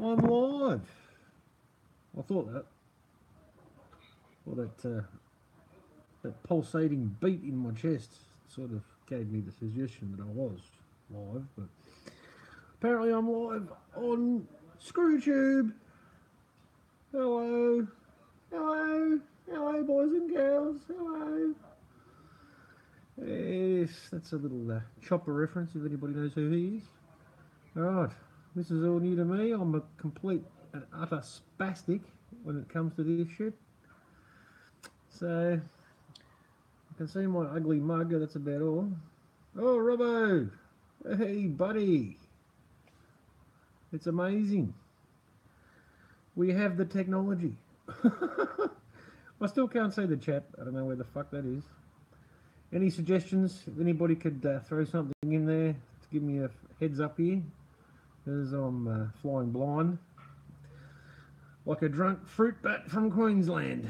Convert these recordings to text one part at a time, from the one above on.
I'm live. I thought that. Well, that pulsating beat in my chest sort of gave me the suggestion that I was live, but apparently I'm live on ScrewTube. Hello, hello, hello, boys and girls. Hello. Yes, that's a little Chopper reference. If anybody knows who he is. All right, this is all new to me. I'm a complete and utter spastic when it comes to this shit. So, you can see my ugly mug, that's about all. Oh, Robbo! Hey, buddy! It's amazing. We have the technology. I still can't see the chat. I don't know where the fuck that is. Any suggestions? If anybody could throw something in there to give me a heads up here, as I'm flying blind. Like a drunk fruit bat from Queensland.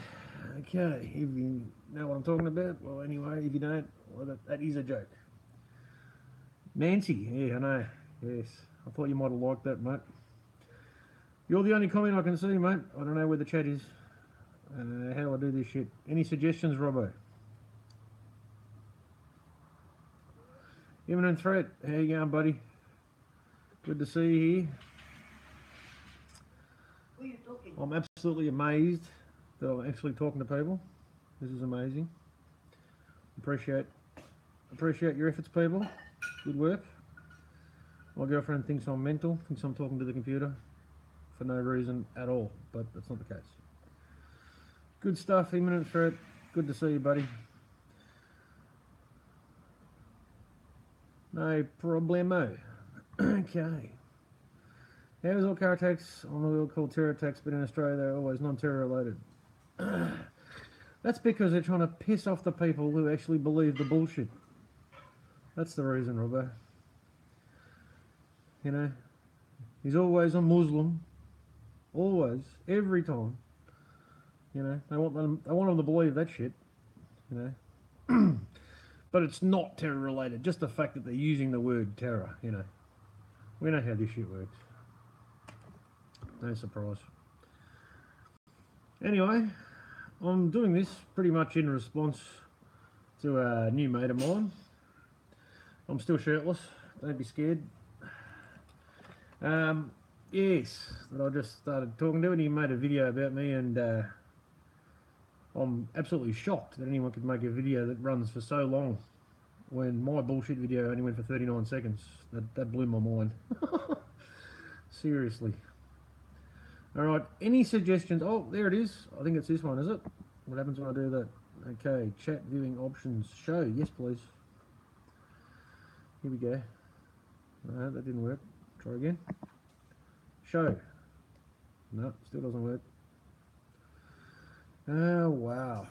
Okay, if you know what I'm talking about, well, anyway, if you don't, well, that is a joke. Nancy, yeah, I know, yes. I thought you might have liked that, mate. You're the only comment I can see, mate. I don't know where the chat is. How do I do this shit? Any suggestions, Robbo? Imminent Threat, how you going, buddy? Good to see you here. Who are you talking? I'm absolutely amazed that I'm actually talking to people. This is amazing. Appreciate your efforts, people. Good work. My girlfriend thinks I'm mental, thinks I'm talking to the computer for no reason at all, but that's not the case. Good stuff, Imminent Threat. Good to see you, buddy. No problemo. Okay. How is all car attacks on the world called terror attacks, but in Australia they're always non-terror related? That's because they're trying to piss off the people who actually believe the bullshit. That's the reason, Robbo. You know, he's always a Muslim. Always, every time. You know, they want them to believe that shit. You know, but it's not terror related. Just the fact that they're using the word terror. You know, we know how this shit works. No surprise. Anyway, I'm doing this pretty much in response to a new mate of mine. I'm still shirtless. Don't be scared. Yes, that I just started talking to, and he made a video about me, and I'm absolutely shocked that anyone could make a video that runs for so long when my bullshit video only went for 39 seconds. That blew my mind. Seriously. Alright, any suggestions? Oh, there it is. I think it's this one, is it? What happens when I do that? Okay, chat viewing options. Show. Yes, please. Here we go. No, that didn't work. Try again. Show. No, still doesn't work. Oh, wow.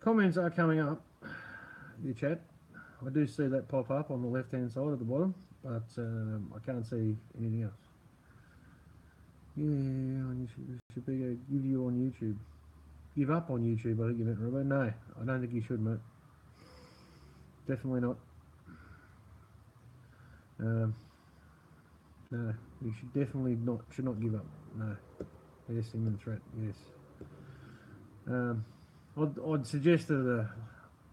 Comments are coming up. Your chat. I do see that pop up on the left-hand side at the bottom, but I can't see anything else. Yeah, you should be a give you on YouTube. Give up on YouTube, I think you meant, Robert. No, I don't think you should, mate. Definitely not. No, you should definitely should not give up. No. Yes, Imminent Threat, yes. I'd suggest that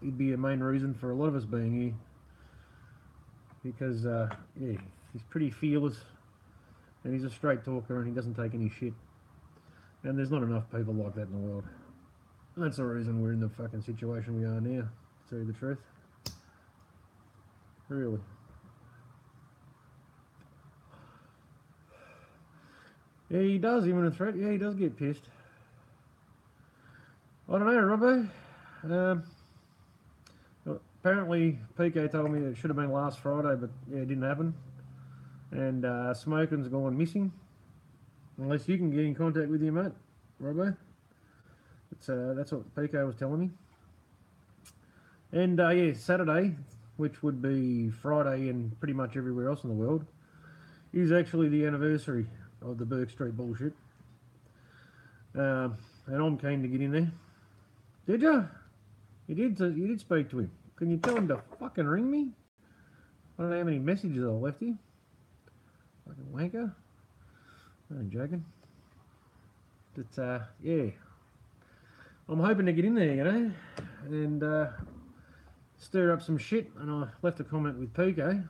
it'd be a main reason for a lot of us being here. Because, yeah, he's pretty fearless. And he's a straight talker and he doesn't take any shit. And there's not enough people like that in the world. And that's the reason we're in the fucking situation we are now, to tell you the truth. Really. Yeah, he does, Imminent Threat. Yeah, he does get pissed. I don't know, Robbo. Apparently, PK told me it should have been last Friday, but yeah, it didn't happen. And Smoking's gone missing. Unless you can get in contact with him, mate, Robbo. That's what PK was telling me. And yeah, Saturday, which would be Friday and pretty much everywhere else in the world, is actually the anniversary of the Burke Street bullshit. And I'm keen to get in there. Did you? You did speak to him. Can you tell him to fucking ring me? I don't know how many messages I left you. Fucking wanker. I'm joking. But yeah, I'm hoping to get in there, you know, and stir up some shit. And I left a comment with Pico.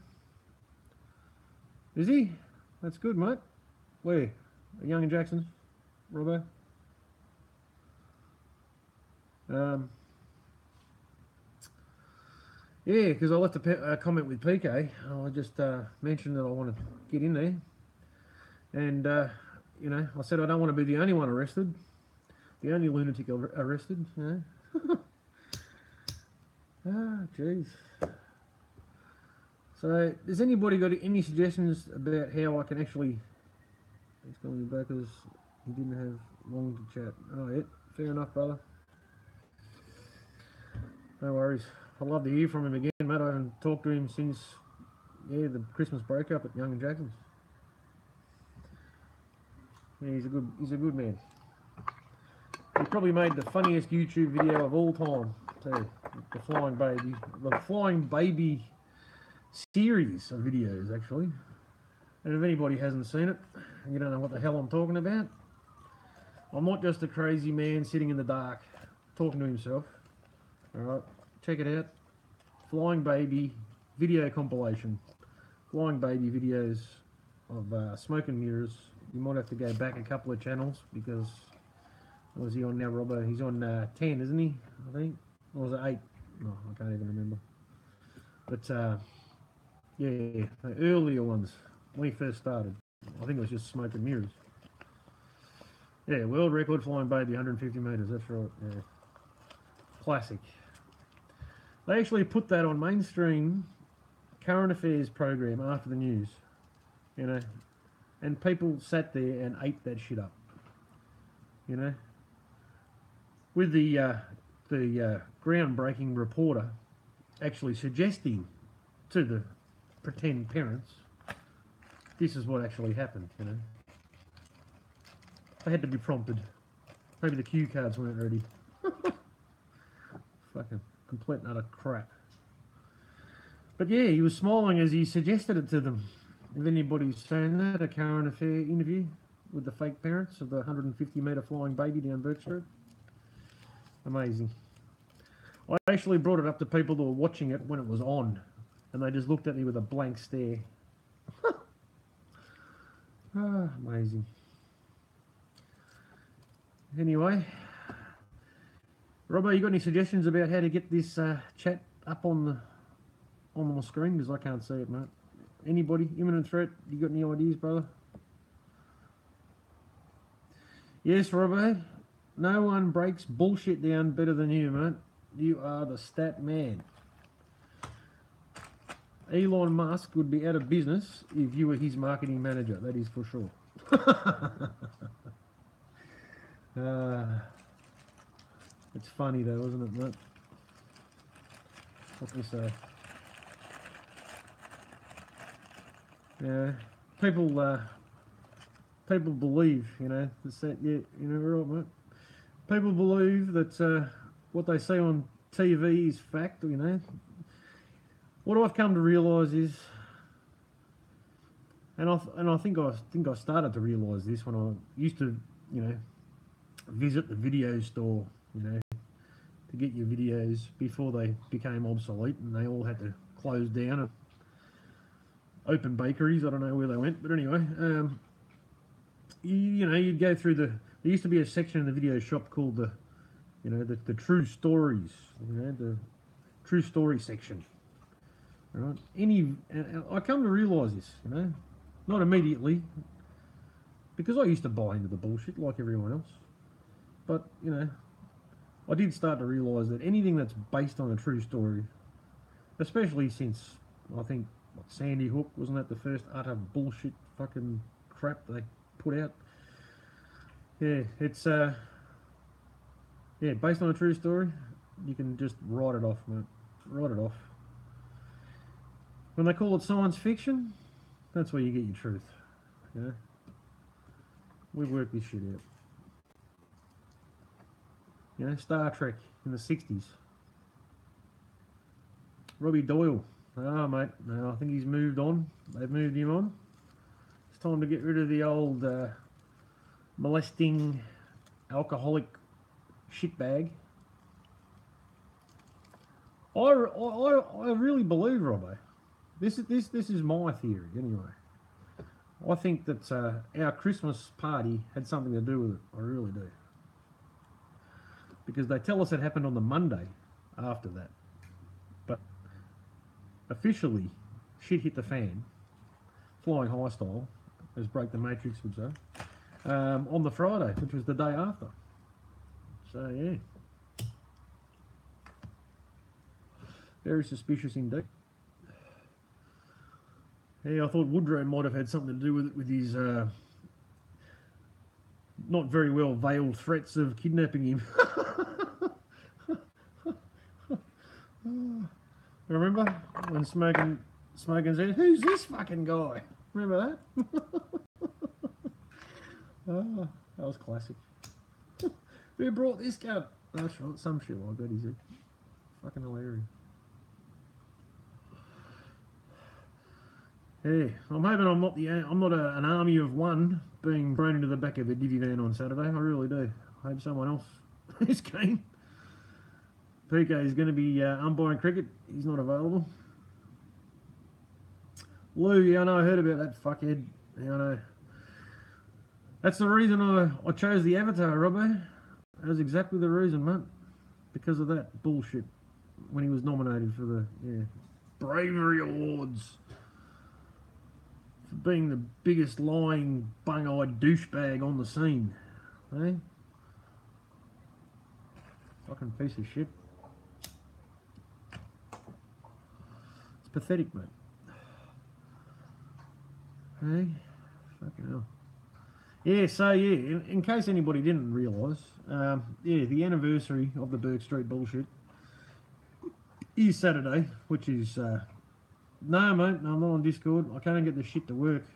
Is he? That's good, mate. Where? Young and Jackson, Robbo. Yeah, because I left a comment with PK. I just mentioned that I want to get in there, and you know, I said I don't want to be the only one arrested, the only lunatic arrested. You know. Ah, jeez. So, has anybody got any suggestions about how I can actually? He's calling me back because he didn't have long to chat. Oh, yeah, fair enough, brother. No worries. I'd love to hear from him again, mate. I haven't talked to him since, yeah, the Christmas break up at Young and Jackson's. Yeah, he's a good man. He probably made the funniest YouTube video of all time, too. The Flying Baby series of videos, actually. And if anybody hasn't seen it, you don't know what the hell I'm talking about. I'm not just a crazy man sitting in the dark talking to himself. Alright, check it out. Flying Baby video compilation. Flying Baby videos of smoke and mirrors. You might have to go back a couple of channels because, what is he on now, Robbo? He's on 10, isn't he? I think. Or was it 8? No, I can't even remember. But yeah, the earlier ones, when he first started, I think it was just smoke and mirrors. Yeah, world record Flying Baby, 150 metres, that's right, yeah. Classic. They actually put that on mainstream current affairs program after the news, you know, and people sat there and ate that shit up, you know, with the groundbreaking reporter actually suggesting to the pretend parents this is what actually happened, you know. They had to be prompted. Maybe the cue cards weren't ready. Fucking complete and utter crap. But yeah, he was smiling as he suggested it to them. If anybody's seen that, a current affair interview with the fake parents of the 150 metre Flying Baby down Burke Street. Amazing. I actually brought it up to people that were watching it when it was on, and they just looked at me with a blank stare. Ah, amazing. Anyway, Robbo, you got any suggestions about how to get this chat up on the screen? Because I can't see it, mate. Anybody? Imminent threat? You got any ideas, brother? Yes, Robbo. No one breaks bullshit down better than you, mate. You are the stat man. Elon Musk would be out of business if you were his marketing manager, that is for sure. It's funny though, isn't it, mate? What can I say? Yeah, people believe, you know, that, yeah, you know, right, mate. People believe that what they say on TV is fact, you know. What I've come to realise is, and I think I started to realise this when I used to, you know, visit the video store, you know, to get your videos before they became obsolete and they all had to close down and open bakeries. I don't know where they went, but anyway, you know, you'd go through there used to be a section in the video shop called the, you know, the true stories, you know, the true story section. Right? And I come to realise this, you know, not immediately, because I used to buy into the bullshit like everyone else. But, you know, I did start to realise that anything that's based on a true story, especially since, I think, Sandy Hook, wasn't that the first utter bullshit fucking crap they put out? Yeah, it's, yeah, based on a true story, you can just write it off, mate. Write it off. When they call it science fiction, that's where you get your truth. You know? We work this shit out. You know, Star Trek in the 60s. Robbie Doyle. Oh, mate. No, I think he's moved on. They've moved him on. time to get rid of the old molesting alcoholic shitbag. I really believe, Robbo. This is my theory anyway. I think that our Christmas party had something to do with it. I really do. Because they tell us it happened on the Monday after that. But officially, shit hit the fan, flying high style, as Break the Matrix would say, on the Friday, which was the day after. So, yeah. Very suspicious indeed. Yeah, I thought Woodrow might have had something to do with it, with his not very well veiled threats of kidnapping him. Remember when Smoking said, "Who's this fucking guy?" Remember that? Oh, that was classic. Who brought this gun? That's right, some shit like that, he said. Fucking hilarious. Yeah, I'm hoping I'm not an army of one being thrown into the back of a divvy van on Saturday. I really do. I hope someone else is keen. PK is going to be umpiring cricket. He's not available. Lou, yeah, I know. I heard about that fuckhead. Yeah, I know. That's the reason I chose the Avatar, Robbo. That was exactly the reason, mate. Because of that bullshit when he was nominated for the Bravery Awards. Being the biggest lying, bung-eyed douchebag on the scene, eh? Fucking piece of shit. It's pathetic, mate. Hey, fucking hell. Yeah, so yeah, in case anybody didn't realise, yeah, the anniversary of the Burke Street bullshit is Saturday, which is no, mate, no, I'm not on Discord. I can't get the shit to work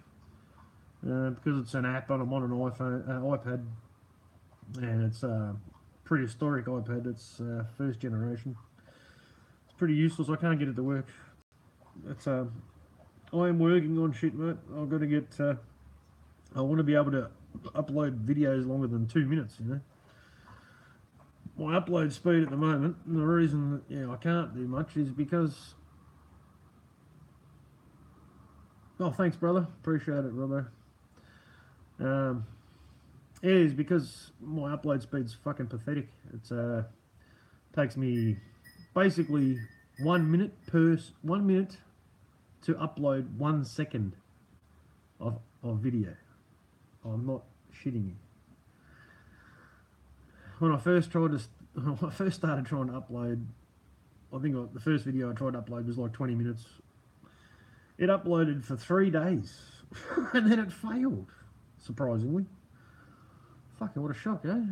because it's an app and I'm on an iPad, and it's a prehistoric iPad. It's first generation. It's pretty useless. I can't get it to work. It's I am working on shit, mate. I've got to get. I want to be able to upload videos longer than 2 minutes. You know, my upload speed at the moment, and the reason that I can't do much is because. Oh, thanks, brother. Appreciate it, Robbo. It is because my upload speed's fucking pathetic. It's takes me basically 1 minute to upload 1 second of video. I'm not shitting you. When I first started trying to upload, I think the first video I tried to upload was like 20 minutes. It uploaded for 3 days, and then it failed, surprisingly. Fucking what a shock, eh?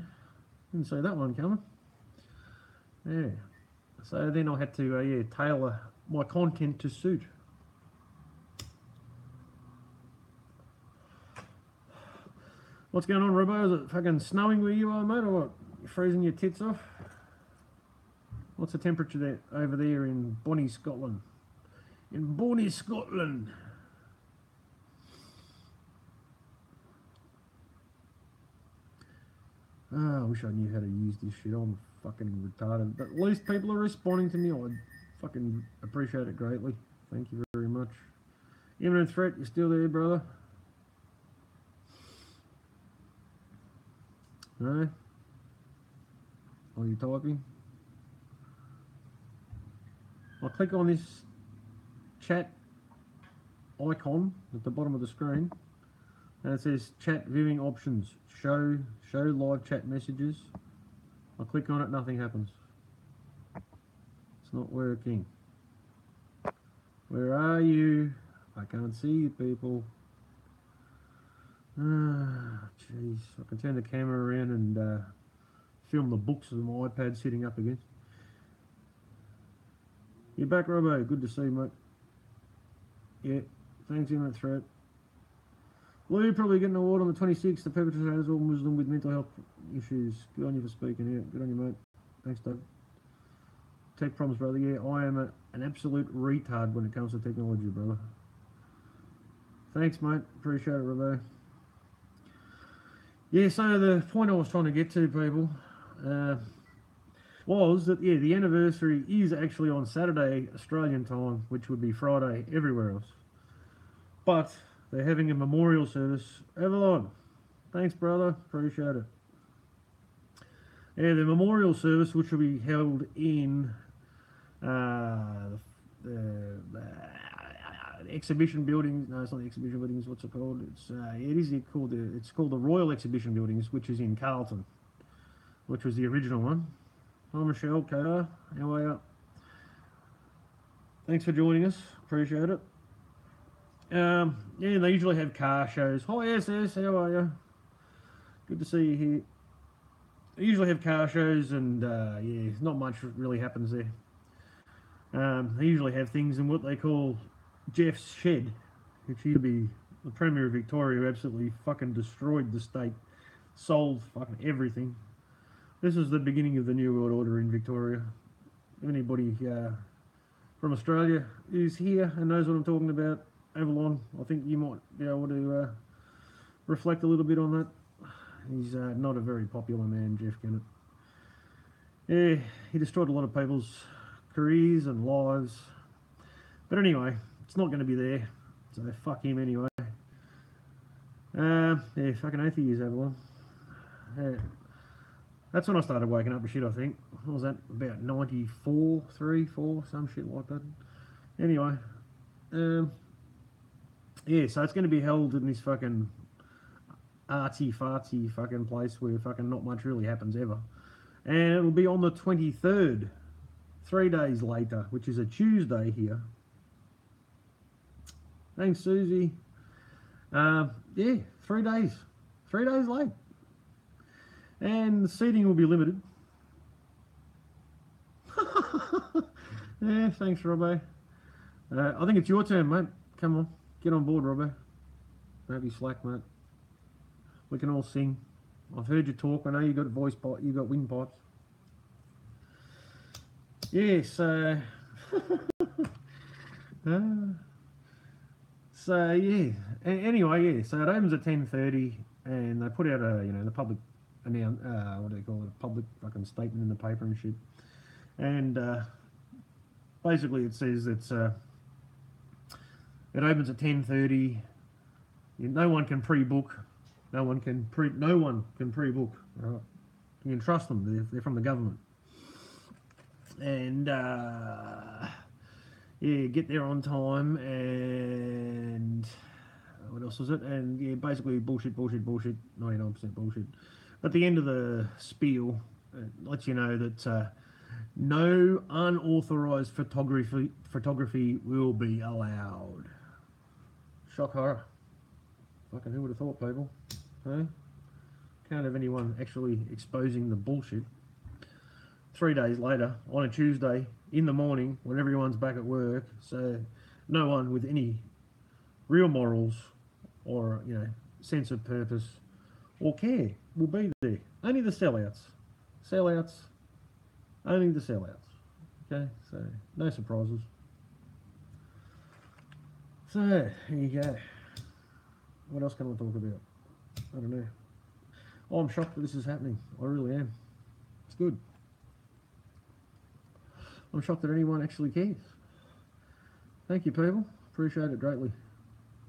Didn't see that one coming. Yeah. So then I had to, tailor my content to suit. What's going on, Robbo? Is it fucking snowing where you are, mate, or what? You freezing your tits off? What's the temperature there over there in Bonnie, Scotland? In Bonnie, Scotland. I wish I knew how to use this shit. I'm fucking retarded. But at least people are responding to me. I fucking appreciate it greatly. Thank you very much. Imminent threat, you're still there, brother? No? Are you typing? I'll click on this chat icon at the bottom of the screen, and it says chat viewing options, show live chat messages. I click on it, nothing happens. It's not working. Where are you? I can't see you, people. Ah, jeez. I can turn the camera around and film the books of my iPad sitting up again. You're back, Robbo. Good to see you, mate. Yeah, thanks, Imminent Threat. Well, you're probably getting an award on the 26th. The perpetrators all Muslim with mental health issues. Good on you for speaking out. Good on you, mate. Thanks, Doug. Tech problems, brother. Yeah, I am an absolute retard when it comes to technology, brother. Thanks, mate. Appreciate it, Robo. Yeah, so the point I was trying to get to, people, was that, yeah, the anniversary is actually on Saturday, Australian time, which would be Friday everywhere else. But they're having a memorial service. Avalon, thanks, brother. Appreciate it. Yeah, the memorial service, which will be held in the exhibition buildings. No, it's not the exhibition buildings. What's it called? It's called the Royal Exhibition Buildings, which is in Carlton, which was the original one. Hi, Michelle, Kota, how are you? Thanks for joining us. Appreciate it. Yeah, they usually have car shows. Hi, SS, how are you? Good to see you here. They usually have car shows, and yeah, not much really happens there. They usually have things in what they call Jeff's Shed, which used to be the Premier of Victoria, who absolutely fucking destroyed the state, sold fucking everything. This is the beginning of the New World Order in Victoria. If anybody from Australia is here and knows what I'm talking about, Avalon, I think you might be able to reflect a little bit on that. He's not a very popular man, Jeff Kennett. Yeah, he destroyed a lot of people's careers and lives. But anyway, it's not going to be there, so fuck him anyway. Yeah, fucking oath he is, Avalon. Yeah. That's when I started waking up to shit, I think. What was that? About 94, 3, 4, some shit like that. Anyway, yeah, so it's going to be held in this fucking artsy-fartsy fucking place where fucking not much really happens ever. And it'll be on the 23rd, 3 days later, which is a Tuesday here. Thanks, Susie. Yeah, 3 days. 3 days late. And the seating will be limited. Yeah, thanks, Robbo. I think it's your turn, mate. Come on, get on board, Robbo. Don't be slack, mate. We can all sing. I've heard you talk. I know you got voice pipe. You got windpipes. Yes. So yeah. Anyway, yeah. So it opens at 10:30, and they put out the public what do they call it? A public fucking statement in the paper and shit. And basically, it says it opens at 10:30. No one can pre-book. No one can pre-book. Right? You can trust them. They're from the government. And yeah, get there on time. And what else was it? And yeah, basically bullshit, 99% bullshit. At the end of the spiel, it lets you know that no unauthorised photography will be allowed. Shock horror. Fucking who would have thought, people? Huh? Can't have anyone actually exposing the bullshit. 3 days later, on a Tuesday, in the morning, when everyone's back at work, so no one with any real morals or, sense of purpose or care will be there. Only the sellouts. Only the sellouts. Okay, so no surprises. So, here you go. What else can I talk about? I don't know. Oh, I'm shocked that this is happening. I really am. It's good. I'm shocked that anyone actually cares. Thank you, people. Appreciate it greatly.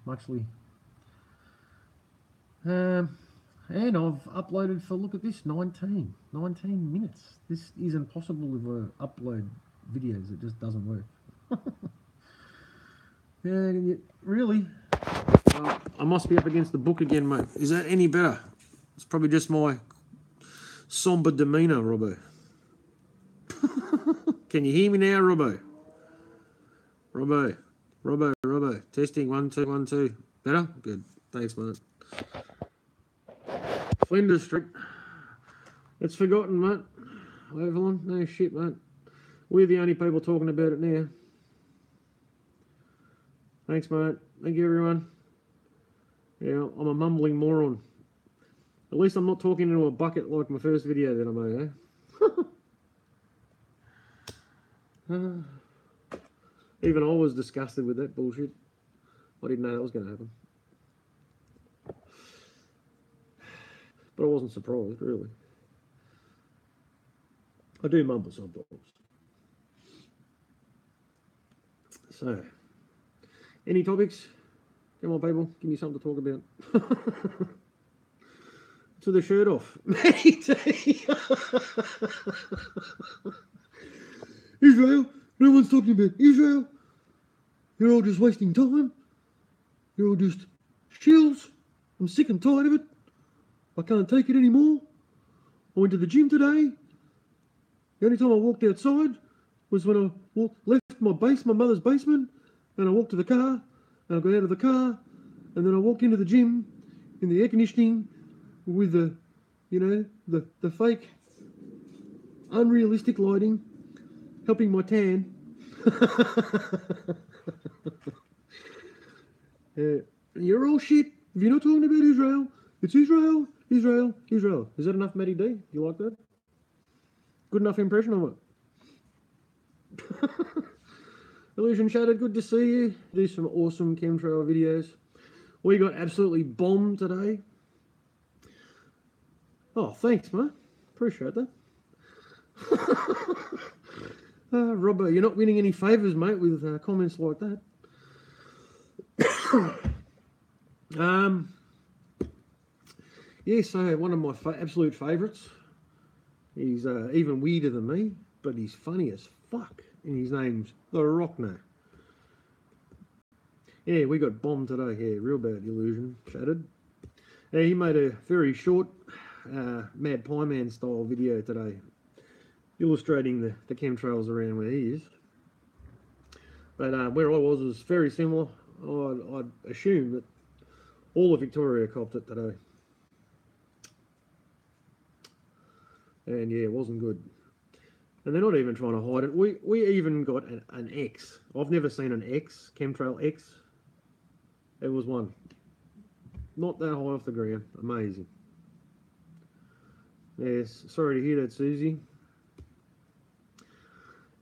Muchly. And I've uploaded for, look at this, 19 minutes. This isn't possible with upload videos. It just doesn't work. Yeah, really? I must be up against the book again, mate. Is that any better? It's probably just my somber demeanour, Robbo. Can you hear me now, Robbo? Robbo. Testing, 1, 2, 1, 2. Better? Good. Thanks, mate. Flinders Street. It's forgotten, mate. Avalon? No shit, mate. We're the only people talking about it now. Thanks, mate. Thank you, everyone. Yeah, I'm a mumbling moron. At least I'm not talking into a bucket like my first video that I made, eh? Even I was disgusted with that bullshit. I didn't know that was going to happen. But I wasn't surprised, really. I do mumble sometimes. So, any topics? Come on, people, give me something to talk about. To the shirt off. Israel, no one's talking about Israel. You're all just wasting time. You're all just shills. I'm sick and tired of it. I can't take it anymore. I went to the gym today. The only time I walked outside was when I left my mother's basement, and I walked to the car, and I got out of the car, and then I walked into the gym in the air conditioning with the, the fake, unrealistic lighting, helping my tan. You're all shit. If you're not talking about Israel, it's Israel, Israel, Israel. Is that enough, Matty D? You like that? Good enough impression of it. Illusion Shattered, good to see you. Do some awesome chemtrail videos. We got absolutely bombed today. Oh, thanks, mate. Appreciate that. Robbo, you're not winning any favours, mate, with comments like that. So one of my absolute favourites. He's even weirder than me, but he's funny as fuck. And his name's The Rockno. Yeah, we got bombed today. Yeah, real bad. Illusion Shattered. Yeah, he made a very short Mad Pie Man style video today, illustrating the chemtrails around where he is. But where I was very similar. I'd assume that all of Victoria copped it today. And yeah, it wasn't good. And they're not even trying to hide it. We even got an X. I've never seen an X, chemtrail X. It was one. Not that high off the ground. Amazing. Yes, sorry to hear that, Susie.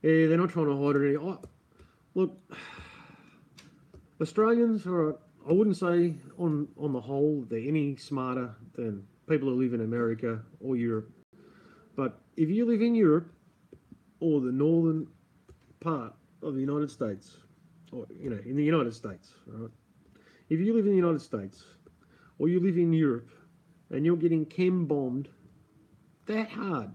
Yeah, they're not trying to hide it. Look, Australians are, I wouldn't say on the whole they're any smarter than people who live in America or Europe. But if you live in Europe or the northern part of the United States, or in the United States, right? If you live in the United States or you live in Europe and you're getting chem bombed that hard,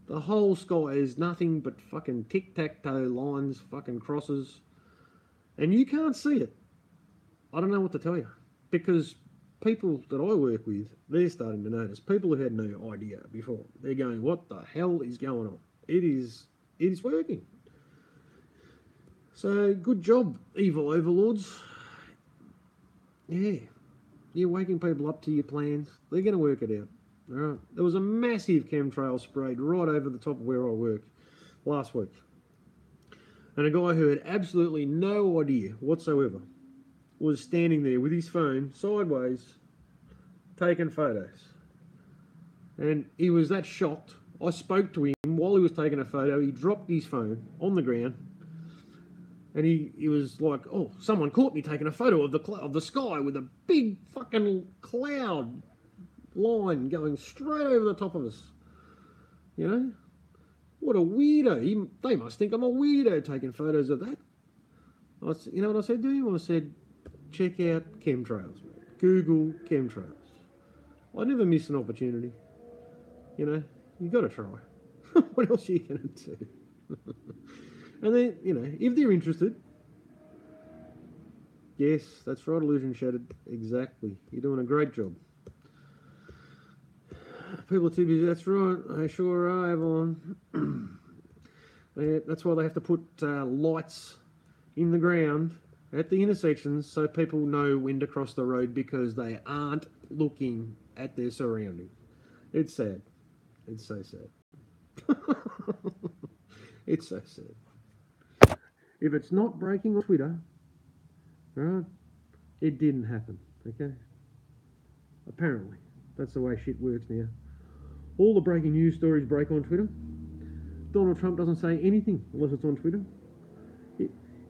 the whole sky is nothing but fucking tic-tac-toe lines, fucking crosses, and you can't see it. I don't know what to tell you, because people that I work with, they're starting to notice. People who had no idea before, they're going, what the hell is going on? It is working. So good job, evil overlords. Yeah, you're waking people up to your plans. They're going to work it out. All right. There was a massive chemtrail sprayed right over the top of where I work last week. And a guy who had absolutely no idea whatsoever was standing there with his phone sideways, taking photos. And he was that shocked. I spoke to him while he was taking a photo. He dropped his phone on the ground. And he was like, oh, someone caught me taking a photo of the sky with a big fucking cloud line going straight over the top of us. You know? What a weirdo. They must think I'm a weirdo taking photos of that. You know what I said to him? I said, check out chemtrails. Google chemtrails. I never miss an opportunity. You know, you got to try. What else are you going to do? And then, if they're interested, yes, that's right, Illusion Shattered. Exactly. You're doing a great job. People are too busy. That's right. They sure are, Avalon. That's why they have to put lights in the ground at the intersections so people know when to cross the road, because they aren't looking at their surroundings. It's sad. It's so sad. It's so sad. If it's not breaking on Twitter, right, it didn't happen, okay? Apparently. That's the way shit works now. All the breaking news stories break on Twitter. Donald Trump doesn't say anything unless it's on Twitter.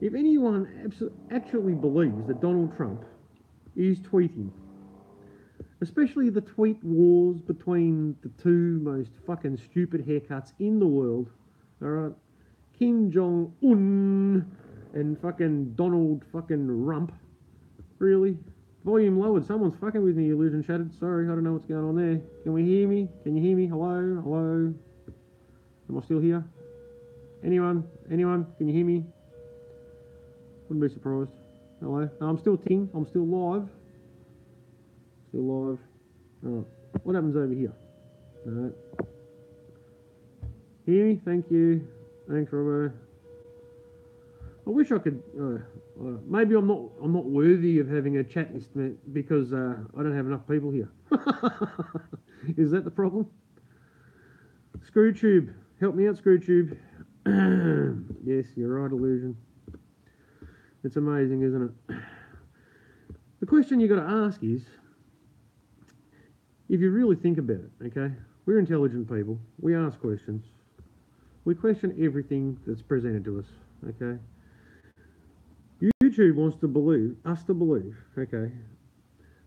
If anyone actually believes that Donald Trump is tweeting Especially the tweet wars between the two most fucking stupid haircuts in the world. Alright? Kim Jong Un and fucking Donald fucking Rump. Really? Volume lowered. Someone's fucking with me, Illusion Shattered. Sorry, I don't know what's going on there. Can we hear me? Can you hear me? Hello? Hello? Am I still here? Anyone? Anyone? Can you hear me? Wouldn't be surprised. Hello? No, I'm still ting. I'm still live. Still live. Alright. What happens over here? No. Hear me? Thank you. Thanks, Robbo. I wish I could. Maybe I'm not worthy of having a chat list because I don't have enough people here. Is that the problem? Screwtube, help me out, Screwtube. Yes, you're right, Illusion. It's amazing, isn't it? The question you got to ask is, if you really think about it, okay? We're intelligent people. We ask questions. We question everything that's presented to us, okay? YouTube wants to believe, okay,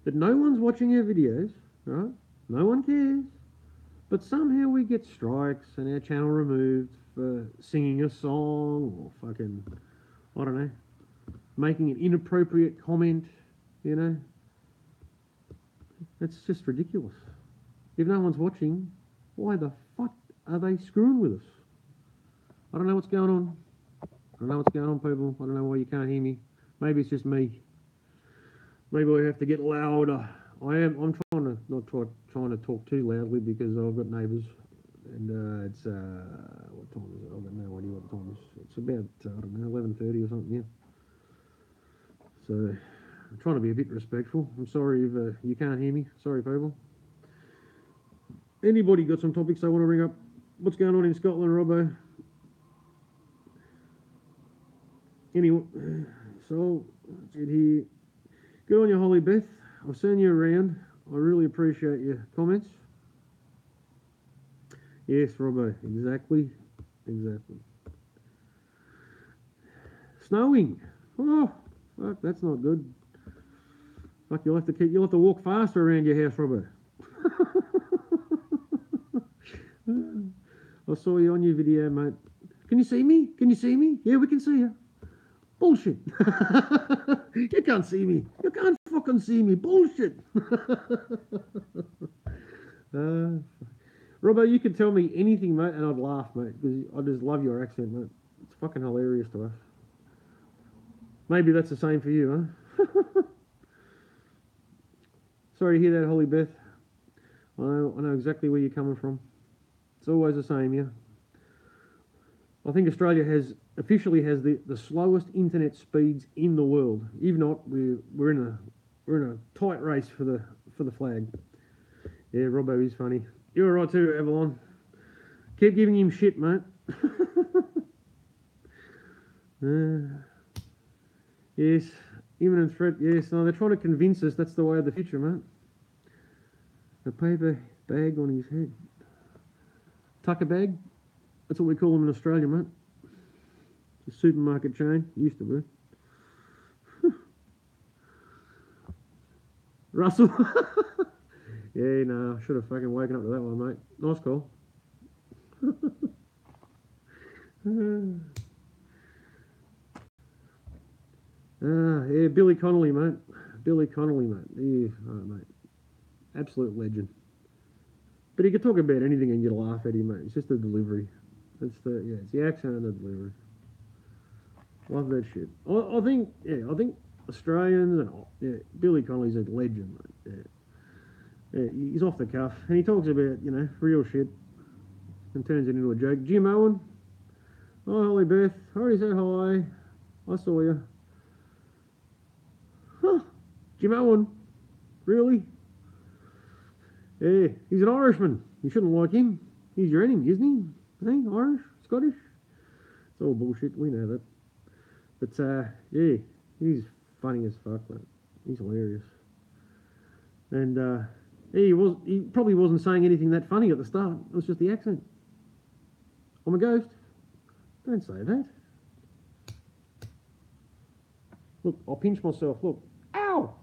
that no one's watching our videos, right? No one cares. But somehow we get strikes and our channel removed for singing a song or fucking, I don't know, making an inappropriate comment, you know? That's just ridiculous. If no one's watching, why the fuck are they screwing with us? I don't know what's going on. I don't know what's going on, people. I don't know why you can't hear me. Maybe it's just me. Maybe I have to get louder. I'm trying to talk too loudly because I've got neighbours, and it's what time is it? I've got no idea what time it is. It's about I don't know, 11:30 or something. Yeah. So I'm trying to be a bit respectful. I'm sorry if you can't hear me. Sorry, people. Anybody got some topics they want to bring up? What's going on in Scotland, Robbo? Anyway, so let's get here. Good on you, Holly Beth. I've seen you around. I really appreciate your comments. Yes, Robbo, exactly. Snowing. Oh, fuck, that's not good. Fuck, you'll have to walk faster around your house, Robbo. I saw you on your video, mate. Can you see me? Yeah, we can see you. Bullshit. You can't see me. You can't fucking see me. Bullshit. Robbo, you could tell me anything, mate, and I'd laugh, mate, because I just love your accent, mate. It's fucking hilarious to us. Maybe that's the same for you, huh? Sorry to hear that, Holly Beth. I know exactly where you're coming from. It's always the same, yeah. I think Australia officially has the slowest internet speeds in the world. If not, we're in a tight race for the flag. Yeah, Robbo is funny. You're right too, Avalon. Keep giving him shit, mate. Yes, imminent threat. Yes, no, they're trying to convince us that's the way of the future, mate. A paper bag on his head. Tucker bag. That's what we call them in Australia, mate. It's a supermarket chain. Used to be. Russell. Yeah, no, I should have fucking woken up to that one, mate. Nice call. Yeah, Billy Connolly, mate. Yeah, oh, mate. Absolute legend. But he could talk about anything and you'd laugh at him, mate. It's just the delivery. It's the accent and the delivery. Love that shit. I think Australians and Billy Connolly's a legend, mate. Yeah, he's off the cuff and he talks about real shit and turns it into a joke. Jim Owen, hi Holly Beth. I already said hi. I saw you. Huh? Jim Owen, really? Yeah, he's an Irishman. You shouldn't like him. He's your enemy, isn't he? Hey, Irish, Scottish. It's all bullshit. We know that. But yeah, he's funny as fuck, mate. He's hilarious. And he probably wasn't saying anything that funny at the start. It was just the accent. I'm a ghost. Don't say that. Look, I'll pinch myself. Look. Ow!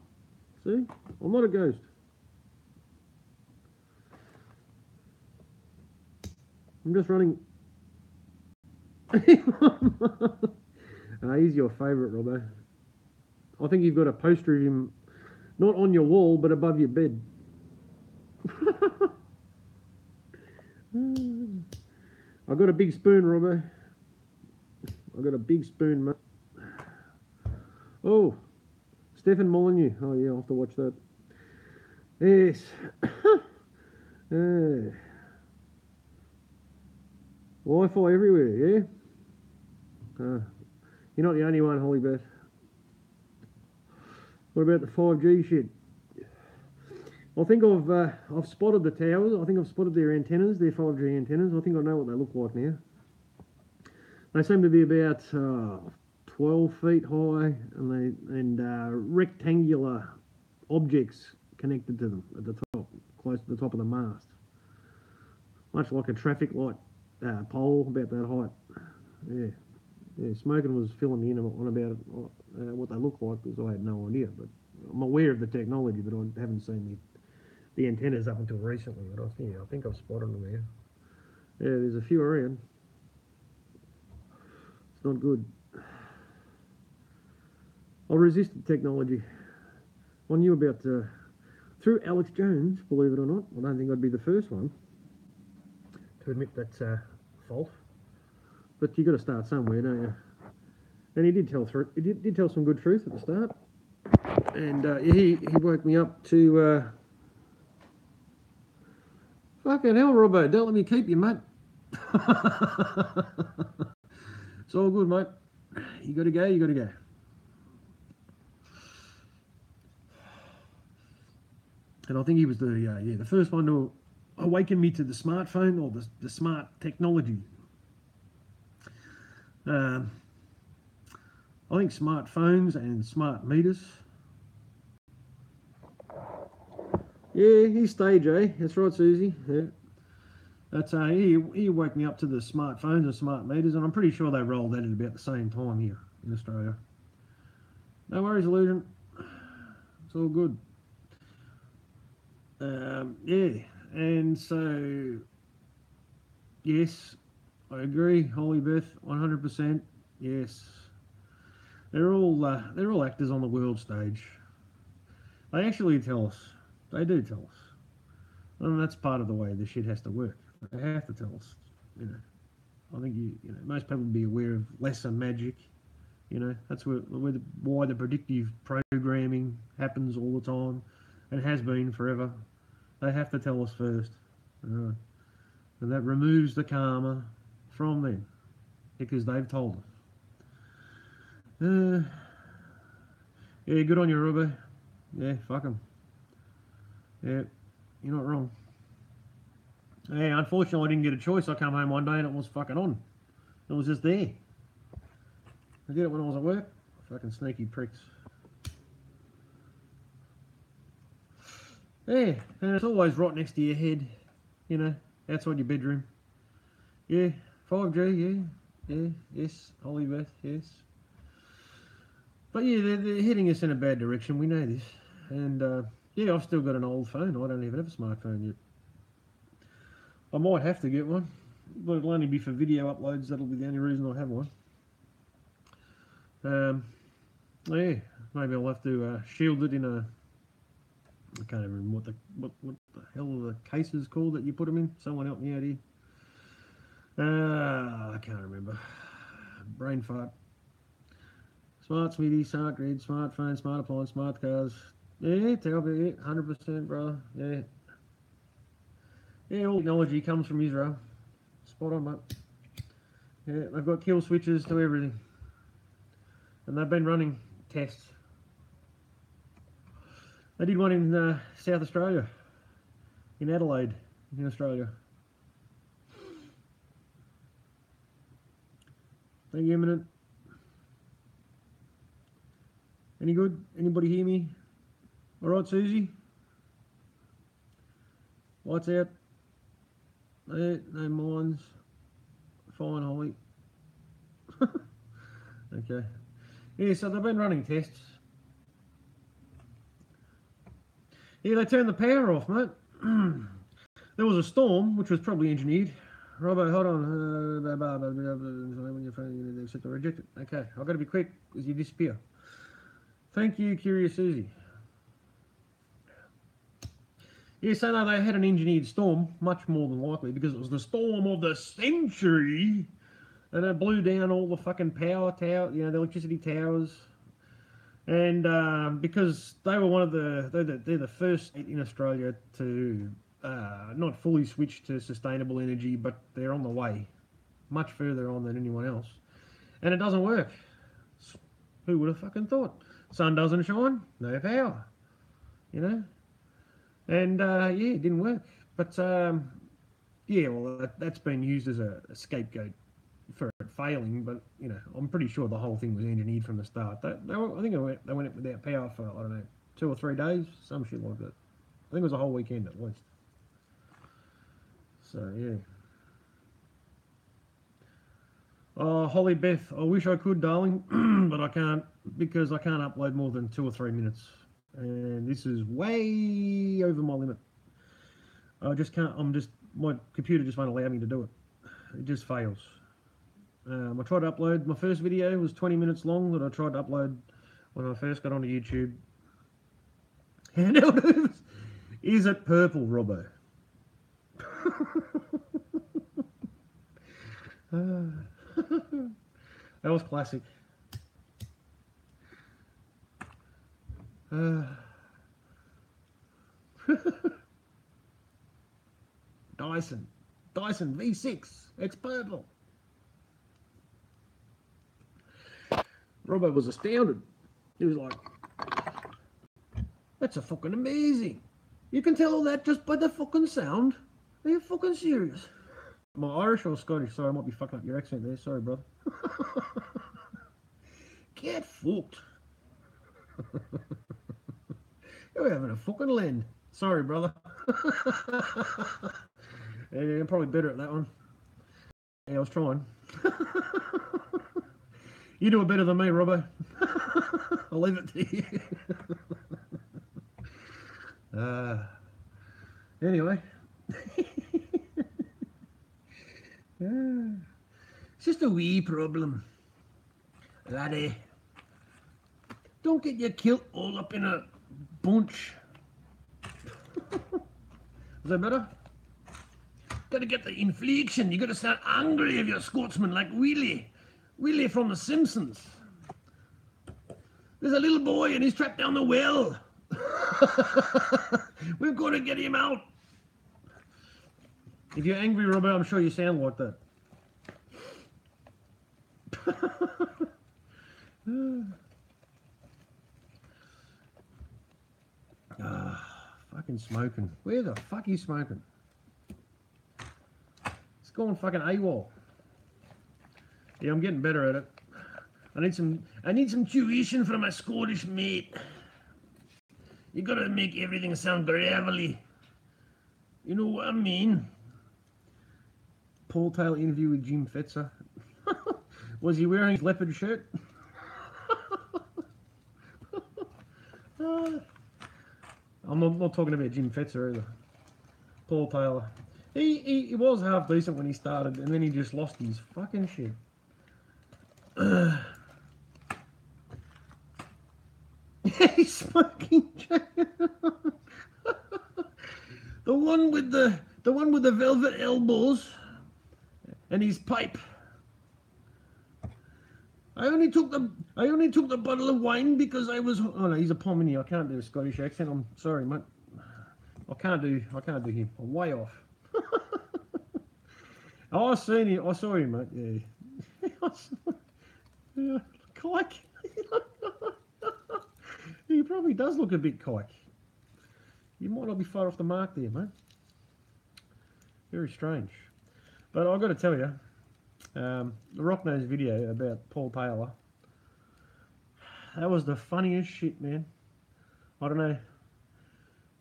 See? I'm not a ghost. I'm just running. He's your favourite, Robbo. I think you've got a poster of him, not on your wall, but above your bed. I got a big spoon, Robbo. I got a big spoon, mate. Oh, Stefan Molyneux. Oh yeah, I'll have to watch that. Yes. Wi-Fi everywhere, yeah? You're not the only one, Hollybeth. What about the 5G shit? I think I've spotted the towers. I think I've spotted their antennas, their 5G antennas. I think I know what they look like now. They seem to be about 12 feet high, and rectangular objects connected to them at the top, close to the top of the mast. Much like a traffic light pole, about that height. Yeah. Smoking was filling me in on about what they look like, because I had no idea. But I'm aware of the technology, but I haven't seen the antennas up until recently. But I think I've spotted them there. Yeah, there's a few around. It's not good. I resisted technology. I knew about through Alex Jones, believe it or not. I don't think I'd be the first one to admit that's fault. But you got to start somewhere, don't you? And he did tell some good truth at the start. And he woke me up to fucking hell, Robbo. Don't let me keep you, mate. It's all good, mate. You got to go. You got to go. And I think he was the first one to awaken me to the smartphone, or the smart technology. I think smartphones and smart meters. Yeah, he's stage, eh? That's right, Susie. Yeah. That's he woke me up to the smartphones and smart meters, and I'm pretty sure they rolled that at about the same time here in Australia. No worries, Illusion. It's all good. Yeah, and so yes, I agree, Hollybeth, 100%. Yes, they're all actors on the world stage. They actually tell us. They do tell us, and that's part of the way this shit has to work. They have to tell us. You know, I think most people would be aware of lesser magic. You know, that's why the predictive programming happens all the time, and has been forever. They have to tell us first, and that removes the karma from them, because they've told us. Yeah, good on you, Robbo. Yeah, fuck them. Yeah, you're not wrong. Yeah, unfortunately I didn't get a choice. I come home one day and it was fucking on. It was just there. I did it when I was at work. Fucking sneaky pricks. Yeah, and it's always right next to your head, you know, outside your bedroom. Yeah, 5G, yeah, yes, Hollybeth, yes. But yeah, they're heading us in a bad direction, we know this. And yeah, I've still got an old phone. I don't even have a smartphone yet. I might have to get one, but it'll only be for video uploads. That'll be the only reason I have one. Yeah, maybe I'll have to shield it in a. I can't even remember what the hell are the cases called that you put them in. Someone help me out here. I can't remember. Brain fart. Smart Smitty, smart grid, smartphone, smart appliance, smart cars. Yeah, Talbot, 100%, brother. Yeah. Yeah, all technology comes from Israel. Spot on, mate. Yeah, they've got kill switches to everything. And they've been running tests. They did one in South Australia, in Adelaide, in Australia. Thank you, Eminent. Any good? Anybody hear me? All right, Susie? Lights out. No mines. Fine, Holly. Okay. Yeah, so they've been running tests. Yeah, they turned the power off, mate. There was a storm, which was probably engineered, Robbo, hold on. When your phone, you accept or reject it. Okay, I've got to be quick because you disappear. Thank you, Curious Susie. Yeah, so no, they had an engineered storm, much more than likely, because it was the storm of the century, and it blew down all the fucking power tower, the electricity towers, and because they were they're the first in Australia to not fully switch to sustainable energy, but they're on the way, much further on than anyone else, and it doesn't work. Who would have fucking thought? Sun doesn't shine, no power, you know. And yeah, it didn't work. But yeah, well, that's been used as a scapegoat for it failing. But I'm pretty sure the whole thing was engineered from the start. I think they went without power for, I don't know, 2 or 3 days, some shit like that. I think it was a whole weekend at least. So yeah. Oh, Holly Beth, I wish I could, darling, but I can't because I can't upload more than 2 or 3 minutes. And this is way over my limit. I just can't, my computer just won't allow me to do it. It just fails. I tried to upload, my first video was 20 minutes long that I tried to upload when I first got onto YouTube. Handheld is it purple, Robbo? That was classic. Dyson V6, it's purple. Robbo was astounded. He was like, that's a fucking amazing. You can tell all that just by the fucking sound. Are you fucking serious? Am I Irish or Scottish? Sorry, I might be fucking up your accent there. Sorry, brother. Get fucked. You're having a fucking lend. Sorry, brother. Yeah, I'm probably better at that one. Yeah, I was trying. You do it better than me, Robbo. I'll leave it to you. Anyway. It's just a wee problem. Laddie. Don't get your kilt all up in a bunch. Is that better? Gotta get the inflection. You gotta sound angry if you're a Scotsman like Willie. Willie from The Simpsons. There's a little boy and he's trapped down the well. We've got to get him out. If you're angry, Robert, I'm sure you sound like that. Fucking smoking. Where the fuck are you smoking? It's gone fucking AWOL. Yeah, I'm getting better at it. I need some tuition from my Scottish mate. You gotta make everything sound gravelly. You know what I mean? Paul Taylor interview with Jim Fetzer. Was he wearing his leopard shirt? I'm not talking about Jim Fetzer either. Paul Taylor. He was half decent when he started, and then he just lost his fucking shit. He's smoking. The one with the velvet elbows and his pipe. I only took the bottle of wine because I was. Oh no, he's a Pomini. I can't do a Scottish accent. I'm sorry, mate. I can't do him. I'm way off. Oh, I saw him, mate. Yeah. Yeah. Kike. He probably does look a bit kike. You might not be far off the mark there, mate. Very strange. But I've got to tell you, the Rocknose video about Paul Taylor, that was the funniest shit, man. I don't know.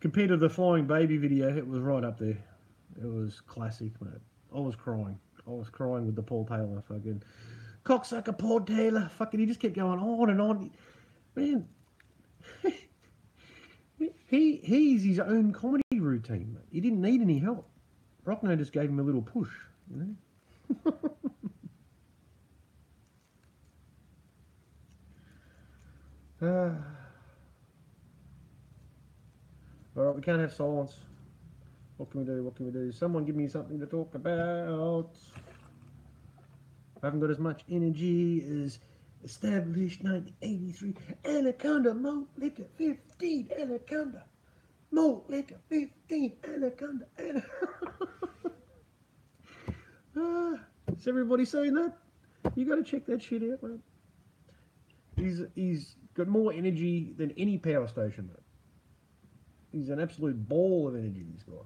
Compared to the Flying Baby video, it was right up there. It was classic, mate. I was crying. With the Paul Taylor fucking cocksucker Paul Taylor. Fucking, he just kept going on and on. Man, he's his own comedy routine, mate. He didn't need any help. Rockno just gave him a little push. You know? All right, we can't have silence. What can we do? What can we do? Someone give me something to talk about. I haven't got as much energy as established 1983. Anaconda, malt liquor 15. Anaconda, malt liquor 15. Anaconda. Is everybody saying that? You got to check that shit out, mate. He's got more energy than any power station, mate. He's an absolute ball of energy, this guy.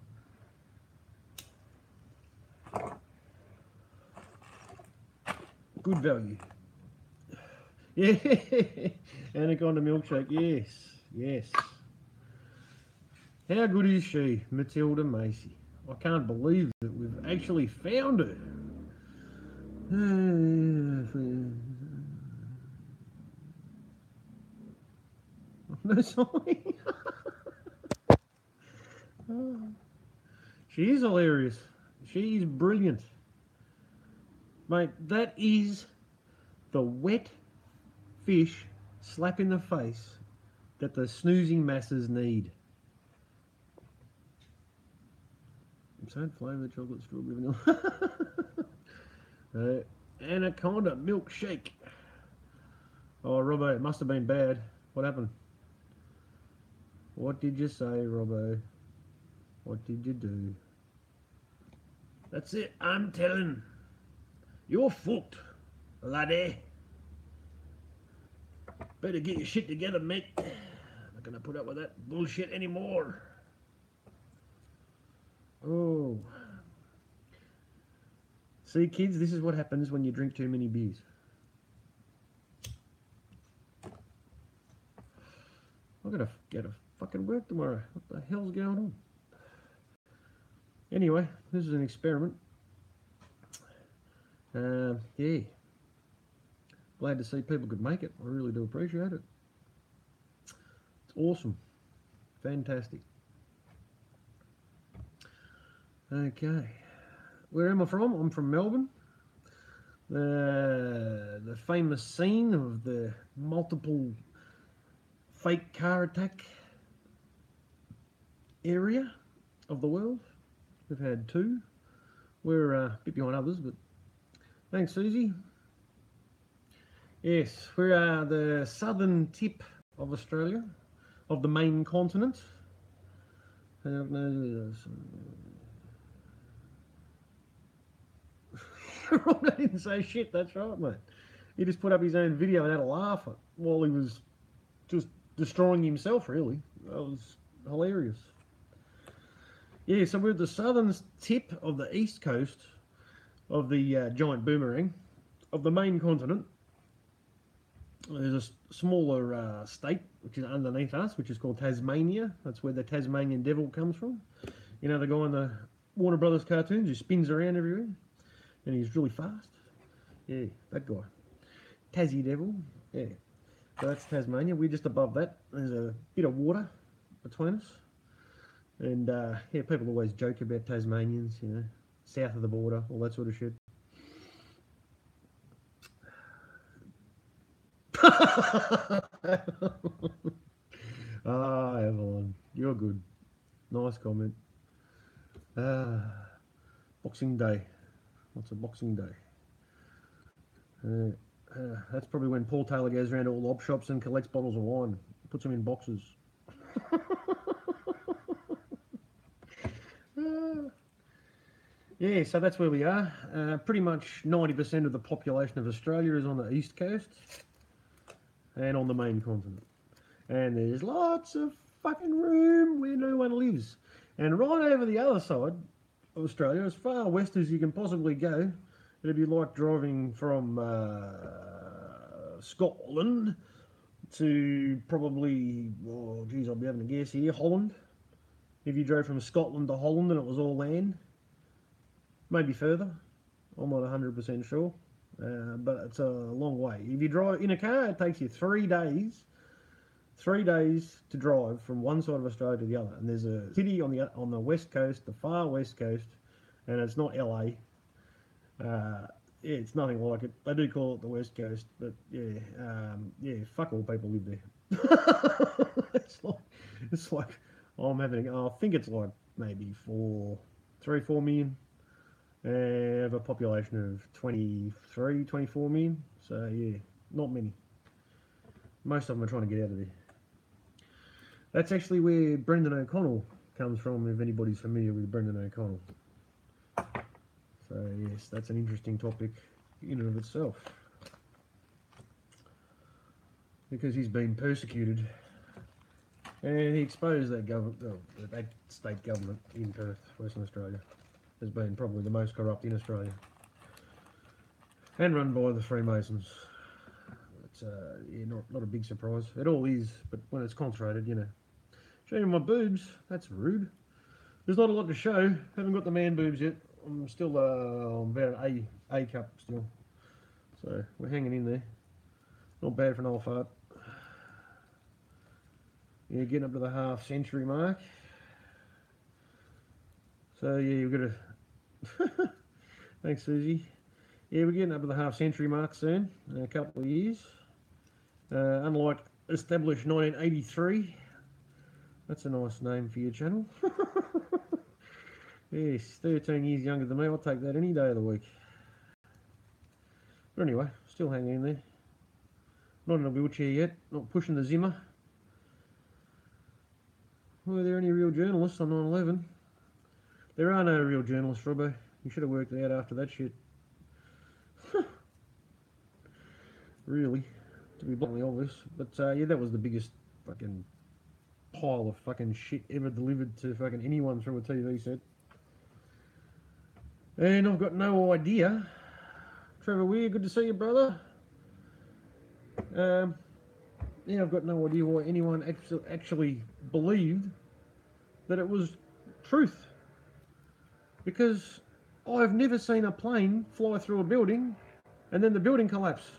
Good value. Yeah, Anaconda milkshake. Yes, yes. How good is she, Matilda Macy? I can't believe that we've actually found her. No sign. She is hilarious. She's brilliant. Mate, that is the wet fish slap in the face that the snoozing masses need. Insane flavour, chocolate, strawberry, vanilla. Anaconda milkshake. Oh, Robbo, it must have been bad. What happened? What did you say, Robbo? What did you do? That's it, I'm telling. You're fucked, laddie. Better get your shit together, mate. Not gonna put up with that bullshit anymore. Oh. See, kids, this is what happens when you drink too many beers. I'm gonna get a fucking work tomorrow. What the hell's going on? Anyway, this is an experiment. Yeah. Glad to see people could make it. I really do appreciate it. It's awesome. Fantastic. Okay. Where am I from? I'm from Melbourne. The famous scene of the multiple fake car attack area of the world. We've had two. We're a bit behind others, but thanks, Susie. Yes, we are the southern tip of Australia, of the main continent. I don't know. Ron didn't say shit, that's right, mate. He just put up his own video and had a laugh while he was just destroying himself, really. That was hilarious. Yeah, so we're at the southern tip of the east coast of the giant boomerang of the main continent. There's a smaller state which is underneath us, which is called Tasmania. That's where the Tasmanian devil comes from. You know the guy in the Warner Brothers cartoons who spins around everywhere? And he's really fast. Yeah, that guy. Tassie devil. Yeah. So that's Tasmania. We're just above that. There's a bit of water between us. And yeah, people always joke about Tasmanians, you know, south of the border, all that sort of shit. Ah, Evelyn, you're good. Nice comment. Boxing Day. What's a Boxing Day? That's probably when Paul Taylor goes around to all the op shops and collects bottles of wine, puts them in boxes. Yeah, so that's where we are. Pretty much 90% of the population of Australia is on the east coast and on the main continent. And there's lots of fucking room where no one lives. And right over the other side of Australia, as far west as you can possibly go, it'd be like driving from Scotland to probably, oh geez, I'll be having a guess here, Holland. If you drove from Scotland to Holland and it was all land, maybe further, I'm not 100% sure, but it's a long way. If you drive in a car, it takes you 3 days. 3 days to drive from one side of Australia to the other, and there's a city on the west coast, the far west coast, and it's not LA. Yeah, it's nothing like it. They do call it the West Coast, but yeah, fuck all people live there. It's like I'm having. I think it's like maybe 4 million. Have a population of 23, 24 million. So yeah, not many. Most of them are trying to get out of there. That's actually where Brendan O'Connell comes from, if anybody's familiar with Brendan O'Connell. So yes, that's an interesting topic in and of itself. Because he's been persecuted. And he exposed that that state government in Perth, Western Australia, as being probably the most corrupt in Australia. And run by the Freemasons. It's yeah, not a big surprise. It all is, but when it's concentrated, you know. Showing my boobs, that's rude. There's not a lot to show. Haven't got the man boobs yet. I'm still I'm about an A cup still. So we're hanging in there. Not bad for an old fart. Yeah, getting up to the half century mark. So yeah, we've got to. Thanks, Susie. Yeah, we're getting up to the half century mark soon. In a couple of years. Unlike established 1983. That's a nice name for your channel. Yes, 13 years younger than me. I'll take that any day of the week. But anyway, still hanging in there. Not in a wheelchair yet. Not pushing the Zimmer. Were there any real journalists on 9/11? There are no real journalists, Robbo. You should have worked it out after that shit. Really, to be bluntly obvious. But yeah, that was the biggest fucking pile of fucking shit ever delivered to fucking anyone through a TV set. And I've got no idea. Trevor Weir, good to see you, brother. Yeah, I've got no idea why anyone actually believed that it was truth. Because I've never seen a plane fly through a building and then the building collapse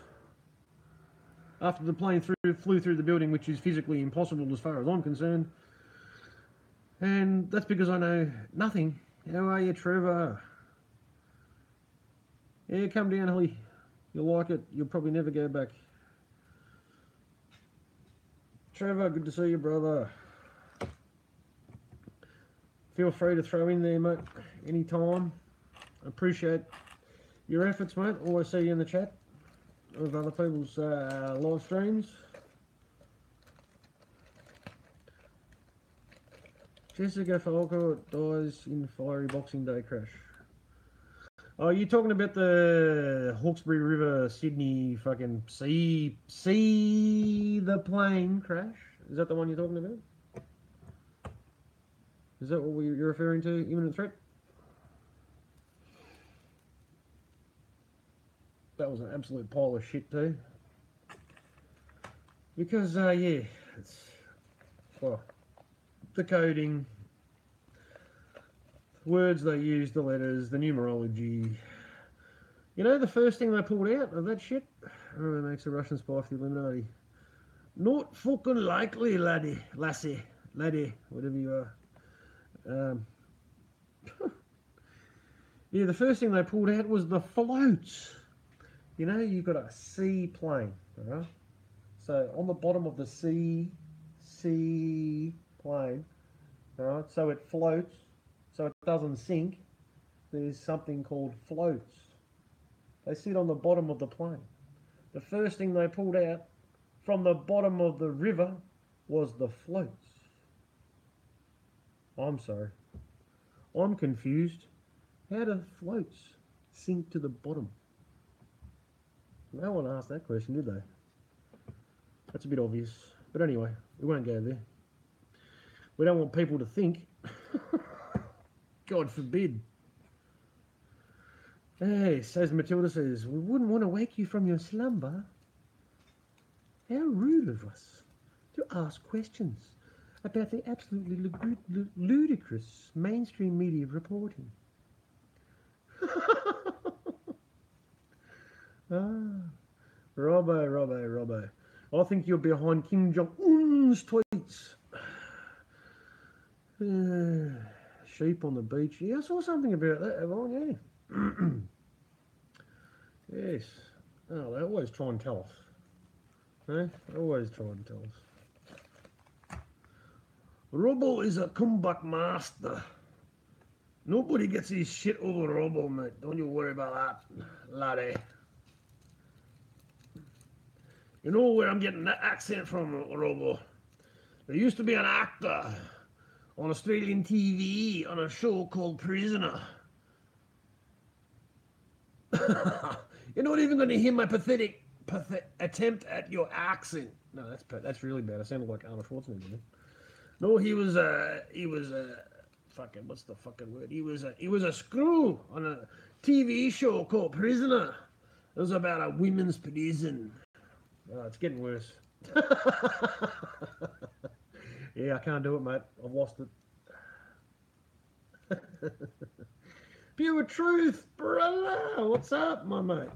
after the plane flew through the building, which is physically impossible as far as I'm concerned. And that's because I know nothing. How are you, Trevor? Yeah, come down, Holly. You'll like it. You'll probably never go back. Trevor, good to see you, brother. Feel free to throw in there, mate, anytime. Appreciate your efforts, mate. Always see you in the chat of other people's live streams. Jessica Falco dies in fiery Boxing Day crash. Oh, you're talking about the Hawkesbury River, Sydney fucking see the plane crash? Is that the one you're talking about? Is that what you're referring to? Imminent threat? That was an absolute pile of shit too. Because, yeah, it's, well, the coding, words they use, the letters, the numerology. You know, the first thing they pulled out of that shit? Oh, it makes a Russian spy for the Illuminati. Not fucking likely, lassie, whatever you are. Yeah, the first thing they pulled out was the floats. You know, you've got a seaplane, right? So on the bottom of the seaplane, right? So it floats, so it doesn't sink. There's something called floats. They sit on the bottom of the plane. The first thing they pulled out from the bottom of the river was the floats. I'm sorry. I'm confused. How do floats sink to the bottom? No one asked that question, did they? That's a bit obvious. But anyway, we won't go there. We don't want people to think. God forbid. Hey, says Matilda says, we wouldn't want to wake you from your slumber. How rude of us to ask questions about the absolutely ludicrous mainstream media reporting. Robbo. I think you're behind Kim Jong-un's tweets. Sheep on the beach. Yeah, I saw something about that, Yvonne, yeah. Yes. Oh, they always try and tell us. Eh? They always try and tell us. Robbo is a comeback master. Nobody gets his shit over Robbo, mate. Don't you worry about that, laddie. You know where I'm getting that accent from, Robbo? There used to be an actor on Australian TV on a show called Prisoner. You're not even going to hear my pathetic attempt at your accent. No, that's really bad. I sounded like Arnold Schwarzenegger. No, he was fucking, what's the fucking word? He was a screw on a TV show called Prisoner. It was about a women's prison. Oh, it's getting worse. Yeah, I can't do it, mate. I've lost it. Pure truth, brother. What's up, my mate?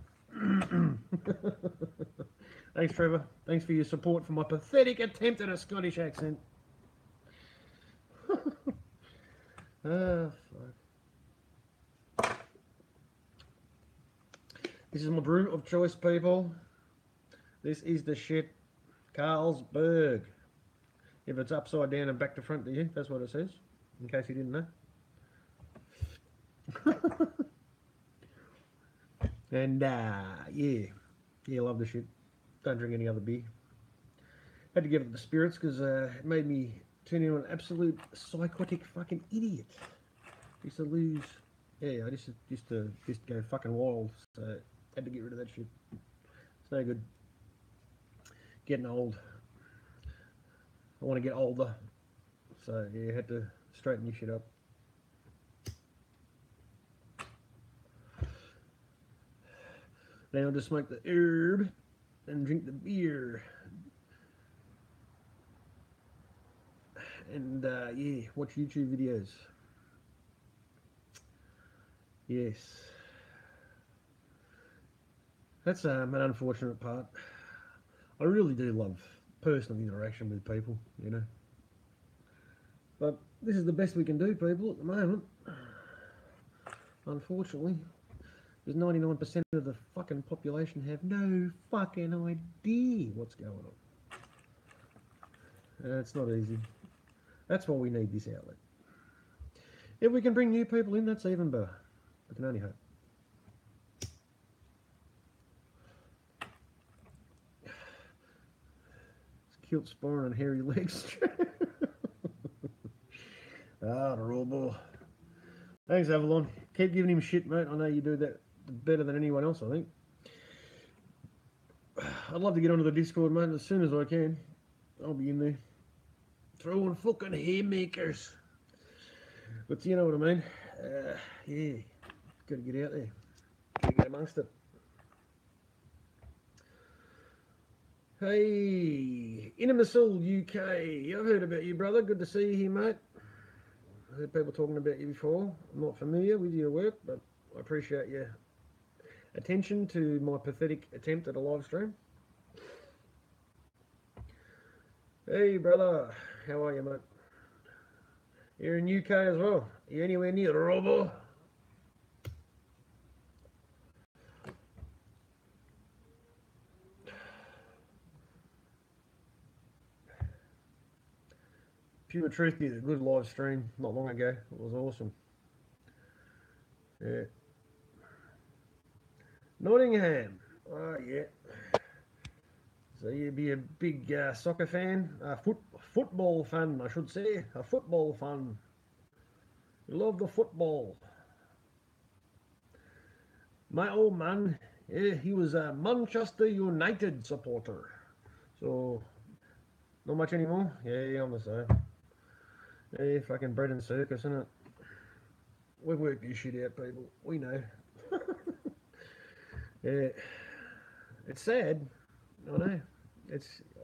Thanks, Trevor. Thanks for your support for my pathetic attempt at a Scottish accent. Fuck. This is my brew of choice, people. This is the shit. Carlsberg. If it's upside down and back to front to you, that's what it says. In case you didn't know. And yeah, love the shit. Don't drink any other beer. Had to give it the spirits because it made me turn into an absolute psychotic fucking idiot. Used to lose. Yeah, I just go fucking wild. So had to get rid of that shit. It's no good. Getting old. I want to get older. So yeah, had to straighten your shit up. Now just smoke the herb and drink the beer. And yeah, watch YouTube videos. Yes. That's an unfortunate part. I really do love personal interaction with people, you know. But this is the best we can do, people, at the moment. Unfortunately. Because 99% of the fucking population have no fucking idea what's going on. It's not easy. That's why we need this outlet. If we can bring new people in, that's even better. I can only hope. It's cute spine and hairy legs. The Robo. Thanks, Avalon. Keep giving him shit, mate. I know you do that better than anyone else, I think. I'd love to get onto the Discord, mate, as soon as I can. I'll be in there. Throwing fucking haymakers. But you know what I mean? Yeah. Gotta get out there. Gotta get amongst it. Hey, Inimasul UK. I've heard about you, brother. Good to see you here, mate. I heard people talking about you before. I'm not familiar with your work, but I appreciate your attention to my pathetic attempt at a live stream. Hey, brother. How are you, mate? You're in UK as well. Are you anywhere near Robo? Pure Truth did a good live stream not long ago. It was awesome. Yeah. Nottingham. Oh, yeah. So you'd be a big soccer fan, football fan, I should say, a football fan. You love the football. My old man, yeah, he was a Manchester United supporter. So, not much anymore? Yeah, I'm the same. Yeah, fucking bread and circus, isn't it? We've worked this shit out, people. We know. Yeah. It's sad. I know.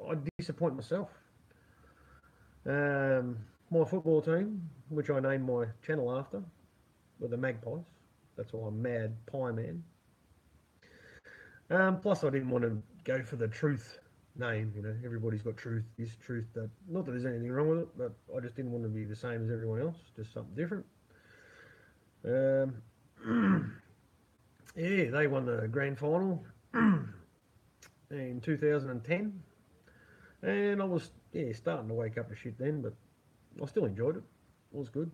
I disappoint myself. My football team, which I named my channel after, were the Magpies. That's why I'm Mad Pie Man. Plus, I didn't want to go for the truth name. You know, everybody's got truth. This truth that, not that there's anything wrong with it, but I just didn't want to be the same as everyone else. Just something different. Yeah, they won the grand final in 2010, and I was starting to wake up to shit then, but I still enjoyed it. It was good.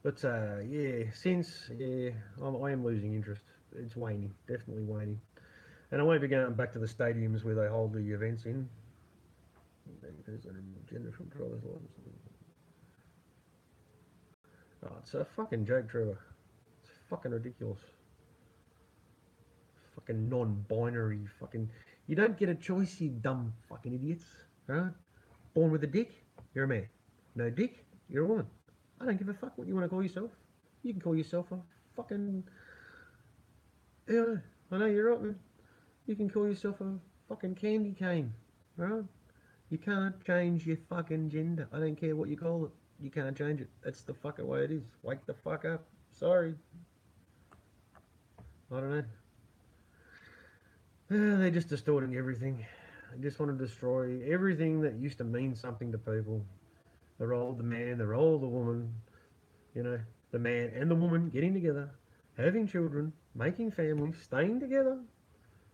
But since I am losing interest. It's waning, definitely waning, and I won't be going back to the stadiums where they hold the events in. There's an agenda from driver's license. Oh, it's a fucking joke, Trevor. It's fucking ridiculous. Fucking non-binary. Fucking. You don't get a choice, you dumb fucking idiots. Right? Born with a dick, you're a man. No dick, you're a woman. I don't give a fuck what you want to call yourself. You can call yourself a fucking. Yeah, I know you're right, man. You can call yourself a fucking candy cane, right? You can't change your fucking gender. I don't care what you call it. You can't change it. That's the fucking way it is. Wake the fuck up. Sorry. I don't know. They're just distorting everything. They just want to destroy everything that used to mean something to people. The role of the man, the role of the woman, you know, the man and the woman getting together, having children, making families, staying together.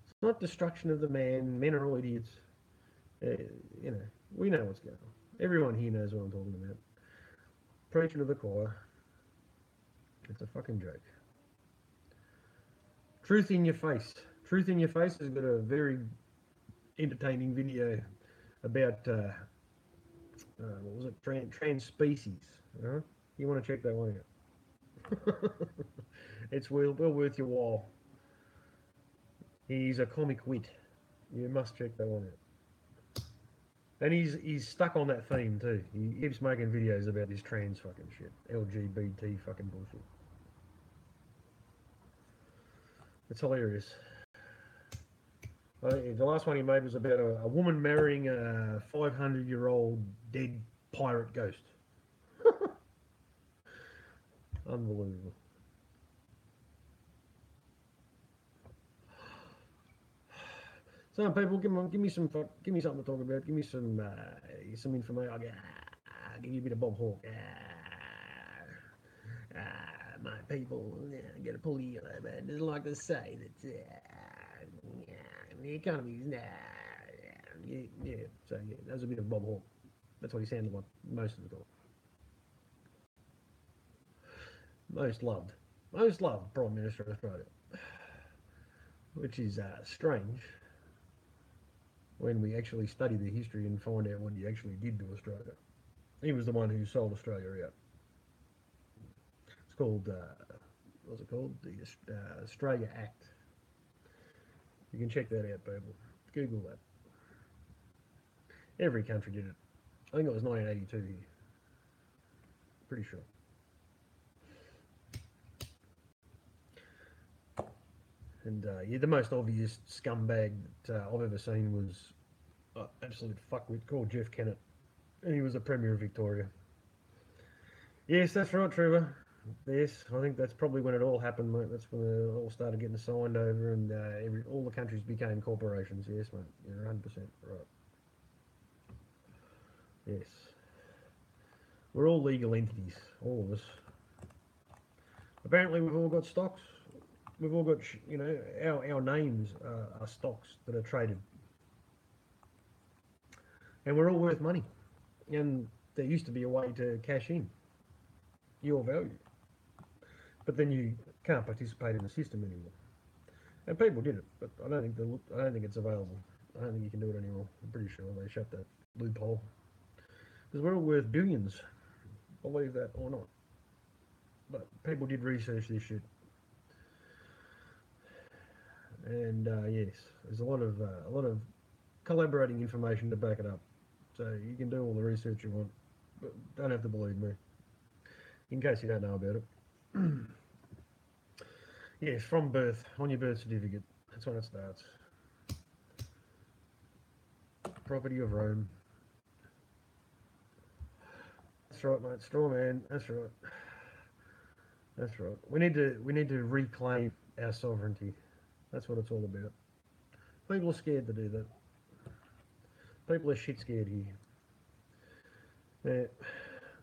It's not destruction of the man. Men are all idiots. Uh, you know, we know what's going on. Everyone here knows what I'm talking about. Preaching to the choir. It's a fucking joke. Truth in Your Face. Truth in Your Face has got a very entertaining video about what was it? Trans species. You want to check that one out? It's well worth your while. He's a comic wit. You must check that one out. And he's stuck on that theme too. He keeps making videos about this trans fucking shit, LGBT fucking bullshit. It's hilarious. The last one he made was about a woman marrying a 500-year-old dead pirate ghost. Unbelievable. Some people give me give me something to talk about. Give me some information. I'll give you a bit of Bob Hawke. My people get a pulley. I just like to say that the economy is yeah. So yeah, that was a bit of Bob Hawke. That's what he sounded like most of the time. Most loved Prime Minister of Australia, which is strange when we actually study the history and find out what he actually did to Australia. He was the one who sold Australia out. It's called, what's it called? The Australia Act. You can check that out, people. Google that. Every country did it. I think it was 1982 here. Pretty sure. And yeah, the most obvious scumbag that I've ever seen was absolute fuckwit called Jeff Kennett. And he was the Premier of Victoria. Yes, that's right, Trevor. Yes, I think that's probably when it all happened, mate. That's when it all started getting signed over and all the countries became corporations. Yes, mate. You're 100% right. Yes. We're all legal entities, all of us. Apparently, we've all got stocks. We've all got, our names are stocks that are traded. And we're all worth money. And there used to be a way to cash in your value. But then you can't participate in the system anymore. And people did it, but I don't think it's available. I don't think you can do it anymore. I'm pretty sure they shut that loophole because we're all worth billions, believe that or not. But people did research this shit, and yes, there's a lot of collaborating information to back it up. So you can do all the research you want, but don't have to believe me. In case you don't know about it. Yes, from birth, on your birth certificate. That's when it starts. Property of Rome. That's right, mate. Straw man. That's right. That's right. We need to reclaim our sovereignty. That's what it's all about. People are scared to do that. People are shit scared here.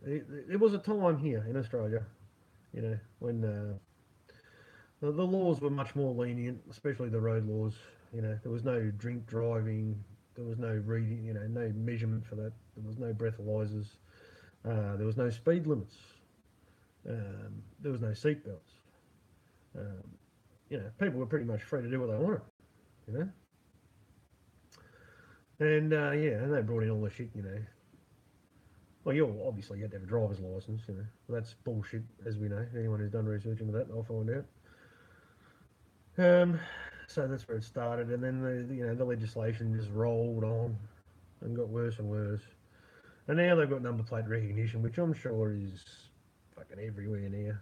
There was a time here in Australia, when The laws were much more lenient, especially the road laws. You know, there was no drink driving, there was no reading, you know, no measurement for that. There was no breathalyzers. There was no speed limits. There was no seatbelts. Um, you know, people were pretty much free to do what they wanted. You know, and yeah, and they brought in all the shit. You know, well, you obviously had to have a driver's license. You know, well, that's bullshit, as we know. Anyone who's done research into that, they'll find out. Um, so that's where it started, and then the legislation just rolled on and got worse and worse. And now they've got number plate recognition, which I'm sure is fucking everywhere now.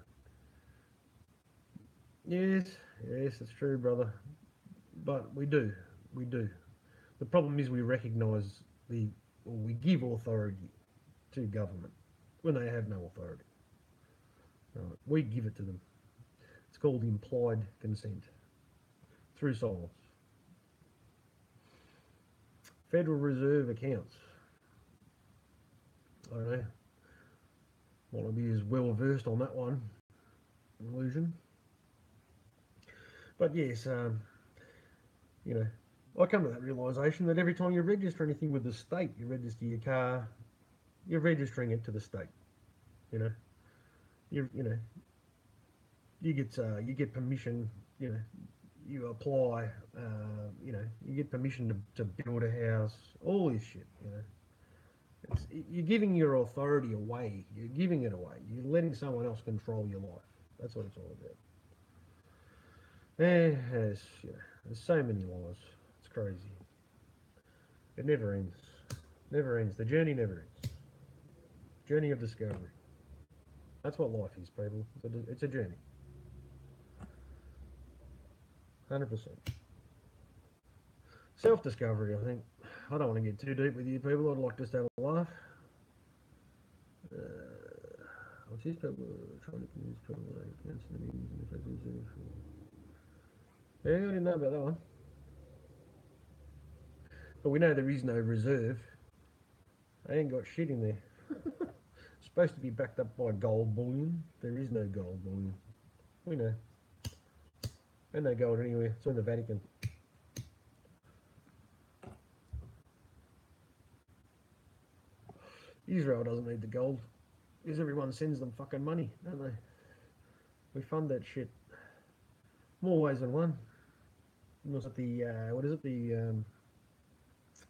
Yes, yes, it's true, brother. But we do. The problem is we recognise or we give authority to government when they have no authority. Right? We give it to them. It's called implied consent through silence. Federal Reserve accounts. I don't know. Want to be as well versed on that one, illusion. But yes, you know, I come to that realisation that every time you register anything with the state, you register your car, you're registering it to the state. You know, you know, you get permission. You know, you apply. You know, you get permission to build a house. All this shit. You know, you're giving your authority away. You're giving it away. You're letting someone else control your life. That's what it's all about. There's so many laws. It's crazy. It never ends. Never ends. The journey never ends. Journey of discovery. That's what life is, people. It's a journey. 100%. Self-discovery, I think. I don't want to get too deep with you people. I'd like just to have a laugh. Uh, what's these people trying to convince people that against the meetings and the yeah, I didn't know about that one. But we know there is no reserve. They ain't got shit in there. It's supposed to be backed up by gold bullion. There is no gold bullion. We know. And no gold anywhere. It's in the Vatican. Israel doesn't need the gold because everyone sends them fucking money, don't they? We fund that shit. More ways than one. Was it the what is it?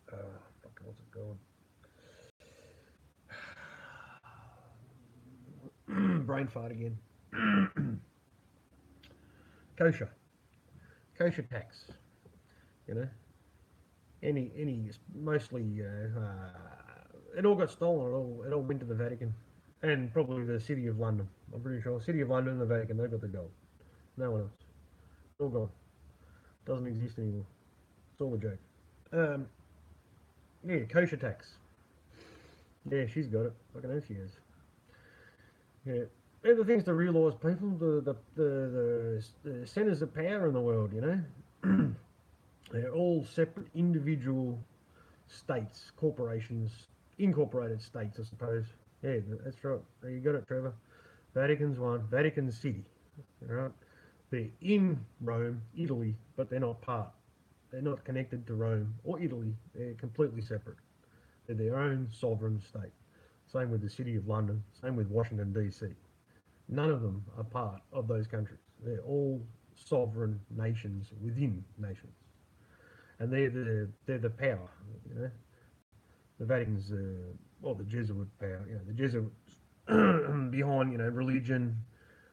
Fucking what's it called? Brain fart again. Kosher. Kosher tax. You know, any mostly. It all got stolen. It all went to the Vatican and probably the City of London. I'm pretty sure City of London and the Vatican. They got the gold. No one else. It's all gone. Doesn't exist anymore. It's all a joke. Um, yeah, kosher tax. Yeah, she's got it. I can know she has. Yeah. They're the things to realise, people. The centres of power in the world, you know, they're all separate individual states, corporations, incorporated states, I suppose. Yeah, that's right. You got it, Trevor. Vatican's one. Vatican City. All right. They're in Rome, Italy, but they're not part. They're not connected to Rome or Italy. They're completely separate. They're their own sovereign state. Same with the City of London. Same with Washington, D.C. None of them are part of those countries. They're all sovereign nations within nations, and they're the power. You know, the Vatican's well, the Jesuit power. You know, the Jesuits behind religion,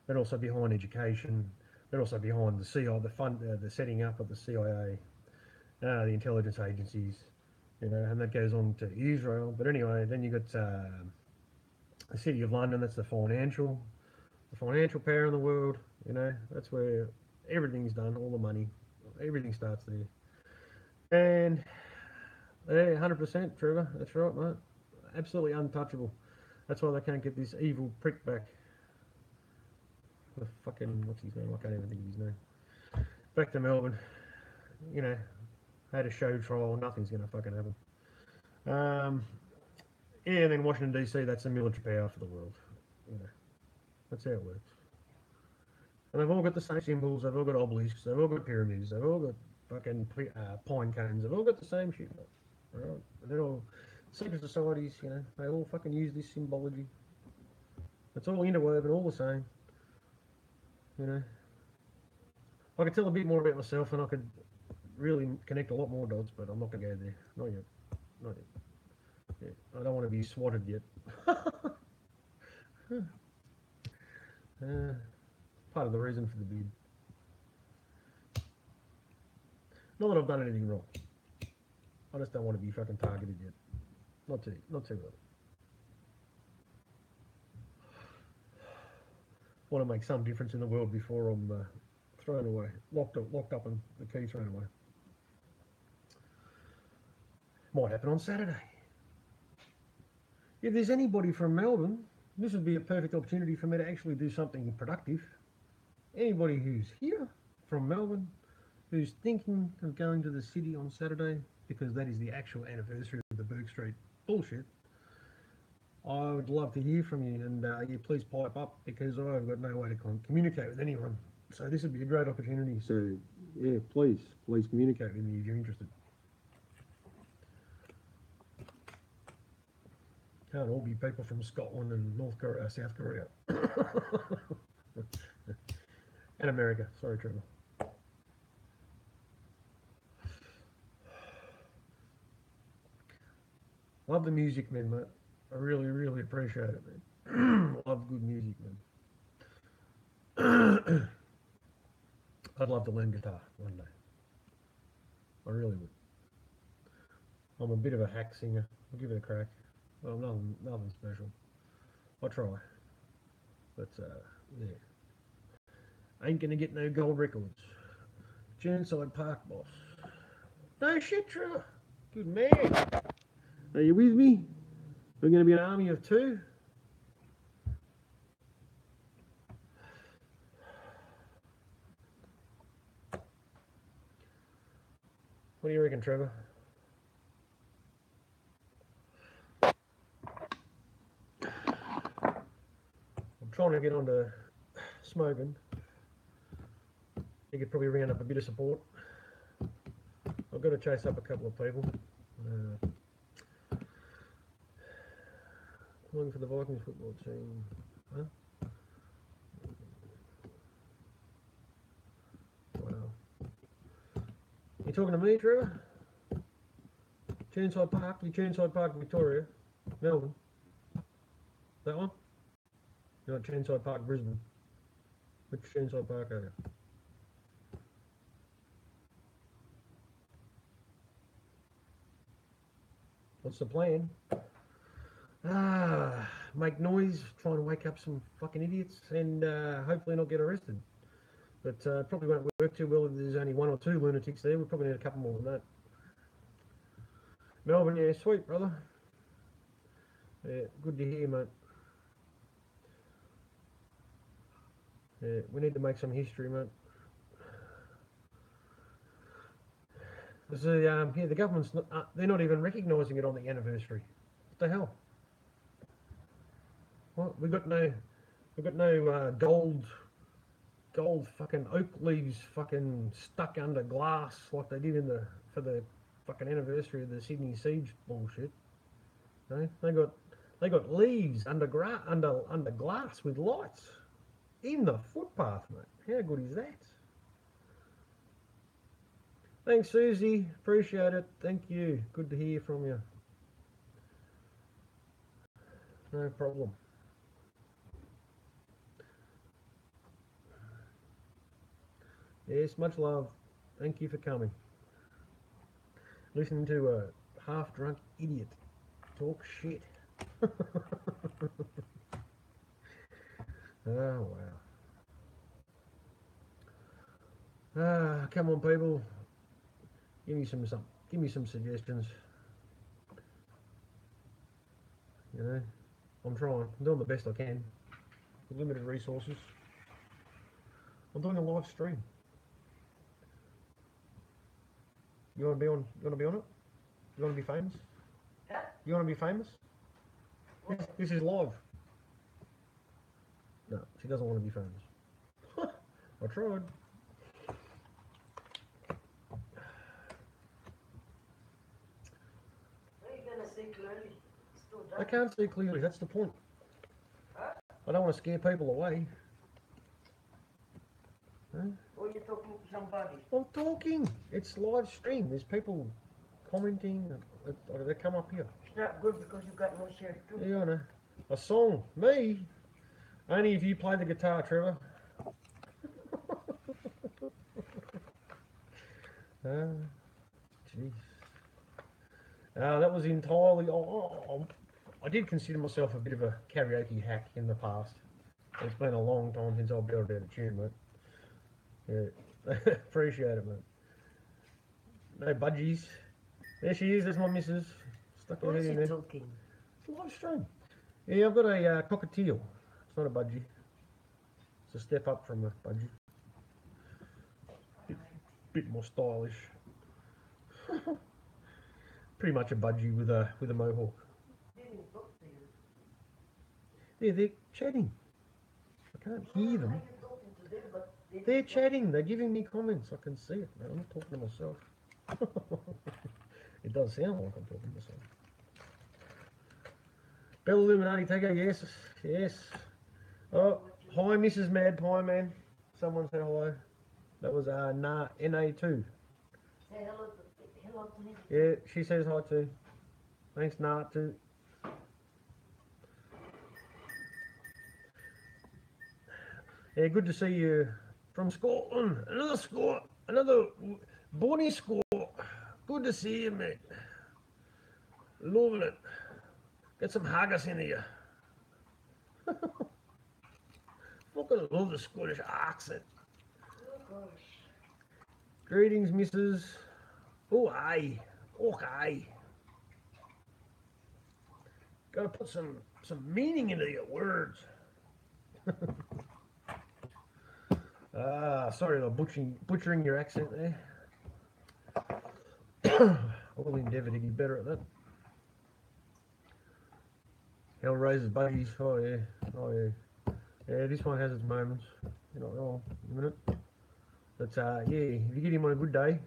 but also behind education. They're also behind the CIA, the setting up of the CIA, the intelligence agencies. You know, and that goes on to Israel. But anyway, then you got the City of London. That's the financial power in the world. You know, that's where everything's done. All the money, everything starts there. And yeah, 100%, Trevor. That's right, mate. Absolutely untouchable. That's why they can't get this evil prick back. The fucking what's his name? I can't even think of his name. Back to Melbourne. You know, had a show trial. Nothing's gonna fucking happen. Um, yeah, and then Washington DC. That's the military power for the world. You know, that's how it works. And they've all got the same symbols, they've all got obelisks, they've all got pyramids, they've all got fucking pine cones, they've all got the same shit, right? And they're all secret societies, you know, they all fucking use this symbology. It's all interwoven, all the same, you know. I could tell a bit more about myself and I could really connect a lot more dots, but I'm not going to go there. Not yet. Not yet. Yeah, I don't want to be swatted yet. Part of the reason for the bid. Not that I've done anything wrong. I just don't want to be fucking targeted yet. Not too early. Want to make some difference in the world before I'm thrown away, locked up, and the key thrown away. Might happen on Saturday. If there's anybody from Melbourne, this would be a perfect opportunity for me to actually do something productive. Anybody who's here from Melbourne, who's thinking of going to the city on Saturday, because that is the actual anniversary of the Bourke Street bullshit, I would love to hear from you, and yeah, please pipe up, because I've got no way to communicate with anyone. So this would be a great opportunity. So yeah, please communicate with me if you're interested. Can't all be people from Scotland and North Korea, South Korea, and America. Sorry, Trevor. Love the music, man, mate. I really, really appreciate it, man. Love good music, man. I'd love to learn guitar one day. I really would. I'm a bit of a hack singer. I'll give it a crack. Well, nothing special. I'll try. But, yeah. Ain't gonna get no gold records. Churnside Park boss. No shit, Trevor. Good man. Are you with me? We're gonna be an army of two. What do you reckon, Trevor? I'm trying to get onto smoking. You could probably round up a bit of support. I've got to chase up a couple of people. Looking for the Vikings football team. Huh? Wow. You talking to me, Trevor? Churnside Park, Victoria, Melbourne. That one? You're not Churnside Park, Brisbane. Which Churnside Park are you? What's the plan? Make noise, try and wake up some fucking idiots, and hopefully not get arrested. But probably won't work too well if there's only one or two lunatics there. We probably need a couple more than that. Melbourne, yeah, sweet, brother. Yeah, good to hear, mate. Yeah, we need to make some history, mate. Yeah, the government's not, they're not even recognising it on the anniversary. What the hell? What? We've got no gold fucking oak leaves fucking stuck under glass like they did for the fucking anniversary of the Sydney siege bullshit. No? They got leaves under glass with lights in the footpath, mate. How good is that? Thanks, Susie. Appreciate it. Thank you. Good to hear from you. No problem. Yes, much love. Thank you for coming. Listening to a half-drunk idiot talk shit. Oh, wow. Come on, people. Give me some suggestions. You know, I'm trying. I'm doing the best I can with limited resources. I'm doing a live stream. You want to be on? You want to be on it? You want to be famous? You want to be famous? This is live. No, she doesn't want to be famous. I tried. Are you gonna see clearly? It's too I dark. can't see clearly, that's the point. Huh? I don't want to scare people away. Huh? Or you're talking to somebody. I'm talking. It's live stream. There's people commenting. They come up here. It's not good because you got no shirt too. Yeah, I know. A song. Me? Only if you play the guitar, Trevor. Jeez. That was entirely. I did consider myself a bit of a karaoke hack in the past. It's been a long time since I've built out a tune, mate. Yeah. Appreciate it, mate. No budgies. There she is. There's my missus. Stuck her Who head is in he there. talking? Live stream. Yeah, I've got a cockatiel. It's not a budgie. It's a step up from a budgie. Bit more stylish. Pretty much a budgie with a mohawk. Didn't talk to you. Yeah, they're chatting. I can't hear them. Are you talking to them, but They're chatting. They're giving me comments. I can see it. Man. I'm not talking to myself. It does sound like I'm talking to myself. Bell Illuminati Taker, yes, yes. Oh, hi, Mrs. Mad Pie Man. Someone said hello. That was NA2. say hello to him. Yeah, she says hi too. Thanks, NA2. Yeah, good to see you from Scotland. Another score, another Bonnie score. Good to see you, mate. Loving it. Get some haggis in here. Fucking love the Scottish accent. Oh gosh. Greetings, Mrs. Oh, aye. Okay. Gotta put some meaning into your words. Sorry about butchering your accent there. I will endeavour to get better at that. Hellraiser's buddies. Oh yeah. Oh yeah. Yeah, this one has its moments. You're not wrong. A minute. But yeah, if you get him on a good day,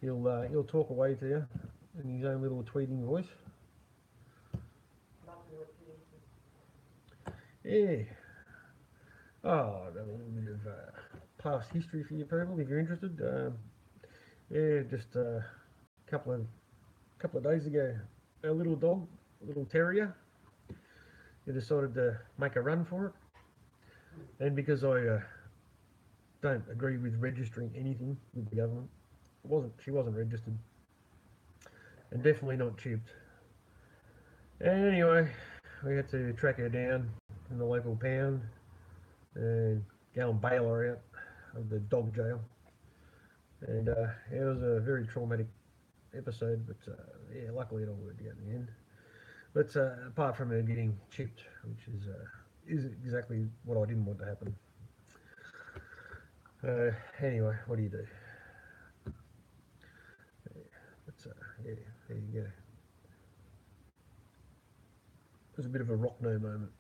he'll talk away to you in his own little tweeting voice. Yeah. Oh, I've got a little bit of past history for you people if you're interested. Yeah, just a couple of days ago, a little dog, a little terrier, he decided to make a run for it. And because I don't agree with registering anything with the government, she wasn't registered, and definitely not chipped. And anyway, we had to track her down in the local pound and go and bail her out of the dog jail. And it was a very traumatic episode, but yeah, luckily it all worked out in the end. But apart from her getting chipped, which is exactly what I didn't want to happen. Anyway, what do you do? But yeah, there you go. It was a bit of a rock no moment.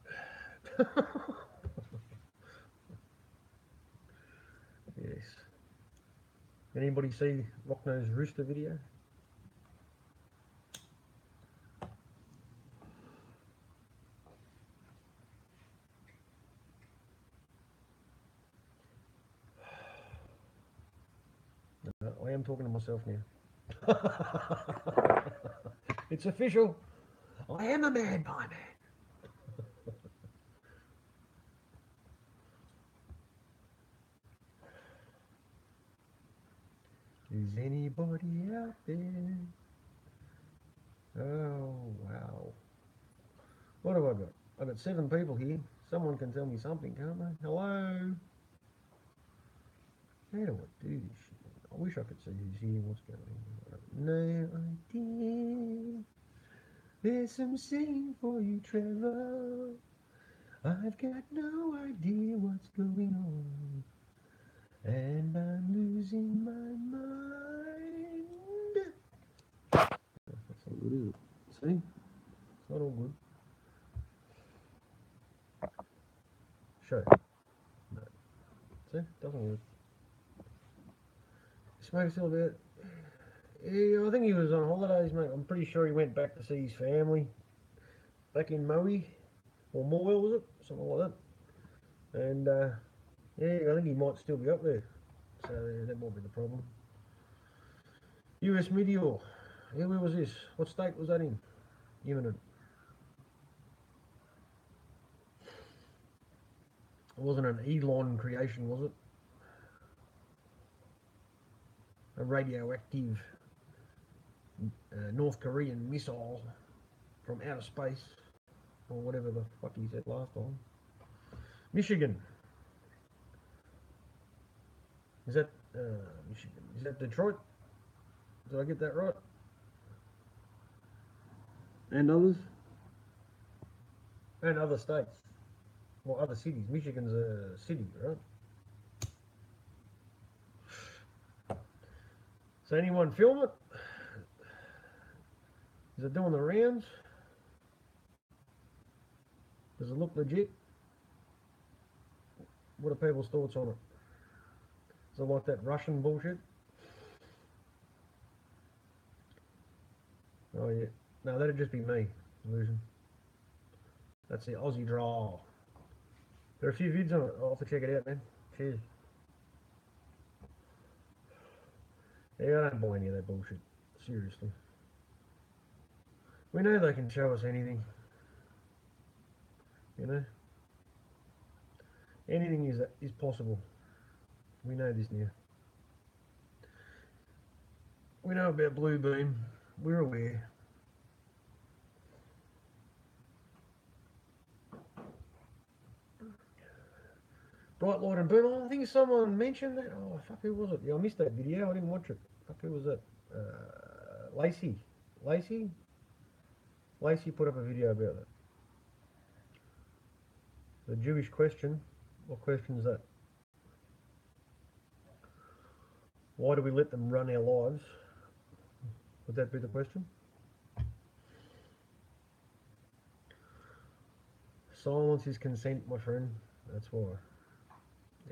Yes. Anybody see Rockno's Rooster video? I am talking to myself now. It's official. I am a mad pie man. Is anybody out there? Oh, wow. What have I got? I've got 7 people here. Someone can tell me something, can't they? Hello? How do I do this shit? I wish I could see who's here. What's going on? No idea. There's some singing for you, Trevor. I've got no idea what's going on. And I'm losing my mind. That's not good, is it? See? It's not all good. Show. No. See, doesn't work. Smoke still about. Yeah, I think he was on holidays, mate. I'm pretty sure he went back to see his family back in Moe or Moyle, was it? Something like that. And yeah, I think he might still be up there. So yeah, that might be the problem. US Meteor. Yeah, where was this? What state was that in? Imminent. It wasn't an Elon creation, was it? A radioactive North Korean missile from outer space, or whatever the fuck he said last time. Michigan. Is that Michigan? Is that Detroit? Did I get that right? And others? And other states. Well, other cities. Michigan's a city, right? So anyone film it? Is it doing the rounds? Does it look legit? What are people's thoughts on it? Is it like that Russian bullshit? Oh yeah. No, that'd just be me losing. That's the Aussie draw. There are a few vids on it. I'll have to check it out, man. Cheers. Yeah, I don't buy any of that bullshit. Seriously. We know they can show us anything. You know? Anything is possible. We know this now. We know about Blue Beam. We're aware. Bright Light and Boom. Oh, I think someone mentioned that. Oh, fuck, who was it? Yeah, I missed that video. I didn't watch it. Fuck, who was that? Lacey. Lacey? Lacey put up a video about that. The Jewish question. What question is that? Why do we let them run our lives? Would that be the question? Silence is consent, my friend. That's why.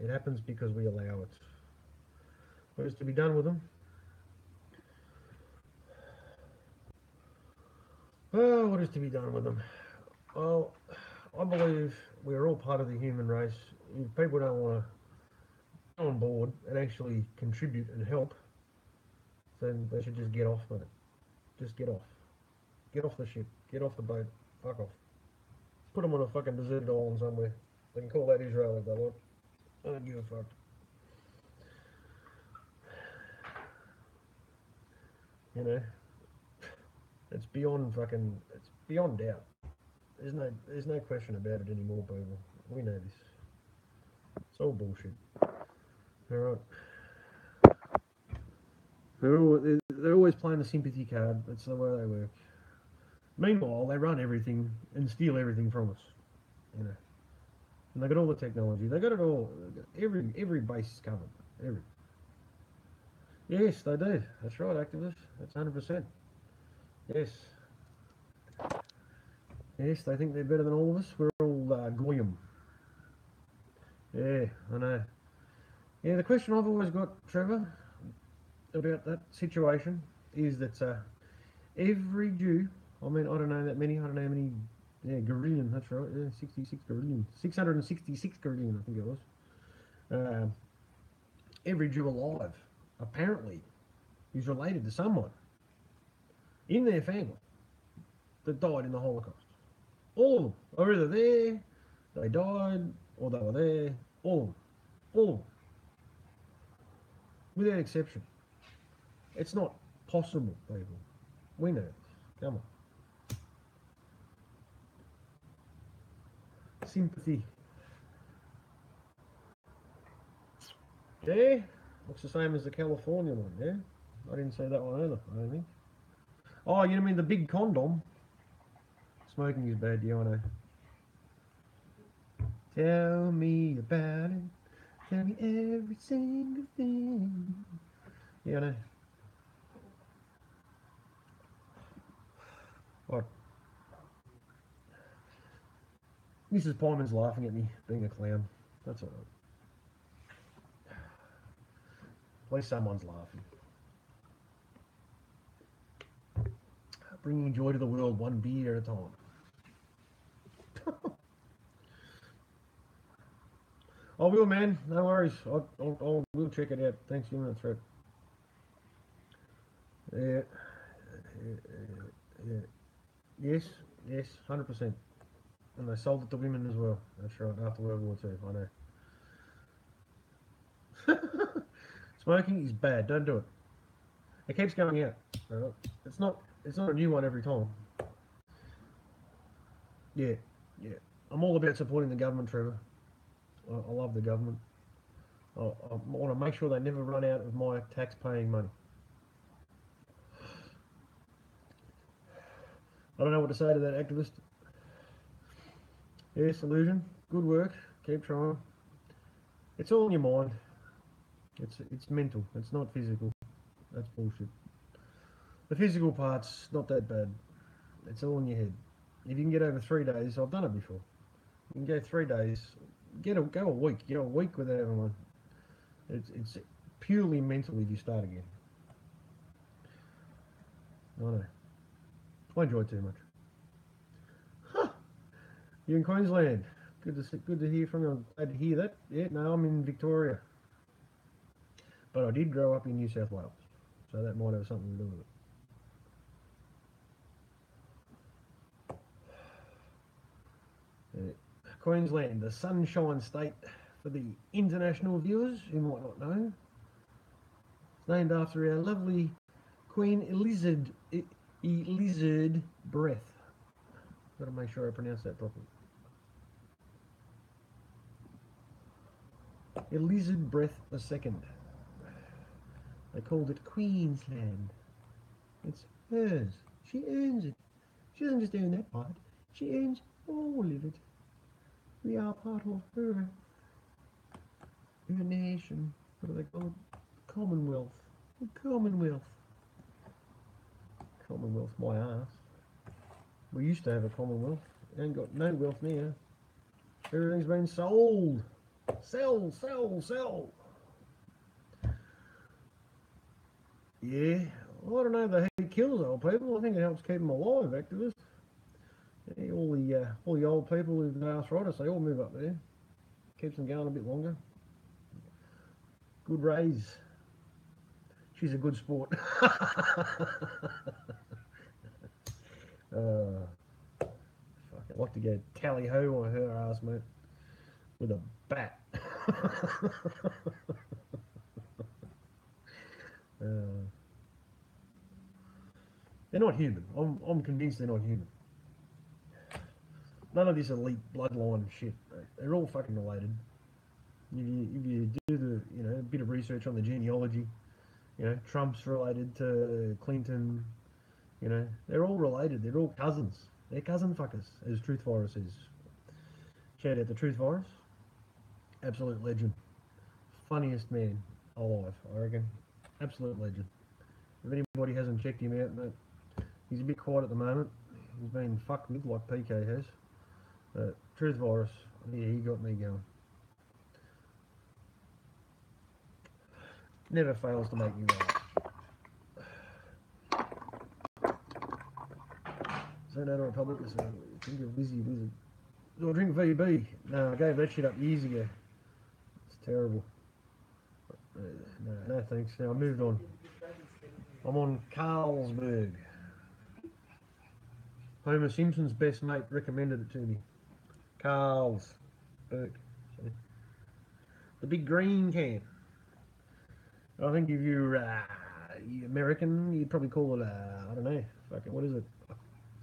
It happens because we allow it. What is to be done with them? Oh, what is to be done with them? Well, I believe we're all part of the human race. If people don't want to come on board and actually contribute and help, then they should just get off, mate. Just get off. Get off the ship. Get off the boat. Fuck off. Put them on a fucking deserted island somewhere. They can call that Israel if they want. I don't give a fuck. You know, it's beyond fucking. It's beyond doubt. There's no question about it anymore, people. We know this. It's all bullshit. All right. They're always playing the sympathy card. That's the way they work. Meanwhile, they run everything and steal everything from us. You know, and they got all the technology. They got it all. Every base is covered. Every. Yes, they do. That's right, activists. That's 100%. Yes. Yes, they think they're better than all of us. We're all goyim. Yeah, I know. Yeah, the question I've always got, Trevor, about that situation is that every Jew, I mean, I don't know that many, I don't know how many, yeah, Gorillion, that's right, yeah, 66 Gorillion, 666 Gorillion, I think it was. Every Jew alive, apparently, is related to someone in their family that died in the Holocaust. All of them are either there, they died, or they were there, all of them. All of them. Without exception. It's not possible, people. We know this. Come on. Sympathy. Yeah? Looks the same as the California one, yeah? I didn't say that one either, I don't think. Oh, you know, I mean the big condom? Smoking is bad, yeah, I know. Tell me about it. Tell me every single thing. Yeah, I know. What? Mrs. Pyman's laughing at me being a clown. That's alright. At least someone's laughing. Bringing joy to the world one beer at a time. I will, man. No worries. We'll check it out. Thanks for the thread. Yeah. Yes, 100%. And they sold it to women as well. That's right, after World War II, I know. Smoking is bad, don't do it. It keeps going out. Right? It's not a new one every time. Yeah. I'm all about supporting the government, Trevor. I love the government. I want to make sure they never run out of my tax-paying money. I don't know what to say to that activist. Yes, Illusion. Good work. Keep trying. It's all in your mind. It's mental. It's not physical. That's bullshit. The physical part's not that bad. It's all in your head. If you can get over 3 days, I've done it before. You can go 3 days. Go a week. Get a week without having one. It's purely mental if you start again. I know. I enjoy too much. Huh. You're in Queensland. Good to hear from you. I'm glad to hear that. Yeah, no, I'm in Victoria. But I did grow up in New South Wales. So that might have something to do with it. Queensland, the Sunshine State for the international viewers who might not know. It's named after our lovely Queen Elizabeth Breath. Got to make sure I pronounce that properly. Elizabeth II. They called it Queensland. It's hers. She earns it. She doesn't just earn that part. She earns all of it. We are part of her nation. What do they call it? Commonwealth. The Commonwealth. Commonwealth, my ass. We used to have a Commonwealth. Ain't got no wealth now. Everything's been sold. Sell. Yeah, well, I don't know if the heat kills old people. I think it helps keep them alive, activists. Yeah, all the old people with arthritis, they all move up there. Keeps them going a bit longer. Good raise. She's a good sport. Fuck, I'd like to go tally-ho on her ass, mate. With a bat. They're not human. I'm convinced they're not human. None of this elite bloodline shit. They're all fucking related. If you do a bit of research on the genealogy, Trump's related to Clinton. They're all related. They're all cousins. They're cousin fuckers, as Truth Virus says. Shout out to Truth Virus. Absolute legend. Funniest man alive, I reckon. Absolute legend. If anybody hasn't checked him out, mate, he's a bit quiet at the moment. He's been fucked with like PK has. But Truth Virus, yeah, he got me going. Never fails to make me laugh. Senator Republicans, think of Lizzie Wizard. Do I drink VB? No, I gave that shit up years ago. It's terrible. No thanks. Now I moved on. I'm on Carlsberg. Homer Simpson's best mate recommended it to me. Carlsberg. The big green can. I think if you're American, you'd probably call it I don't know, fucking, what is it?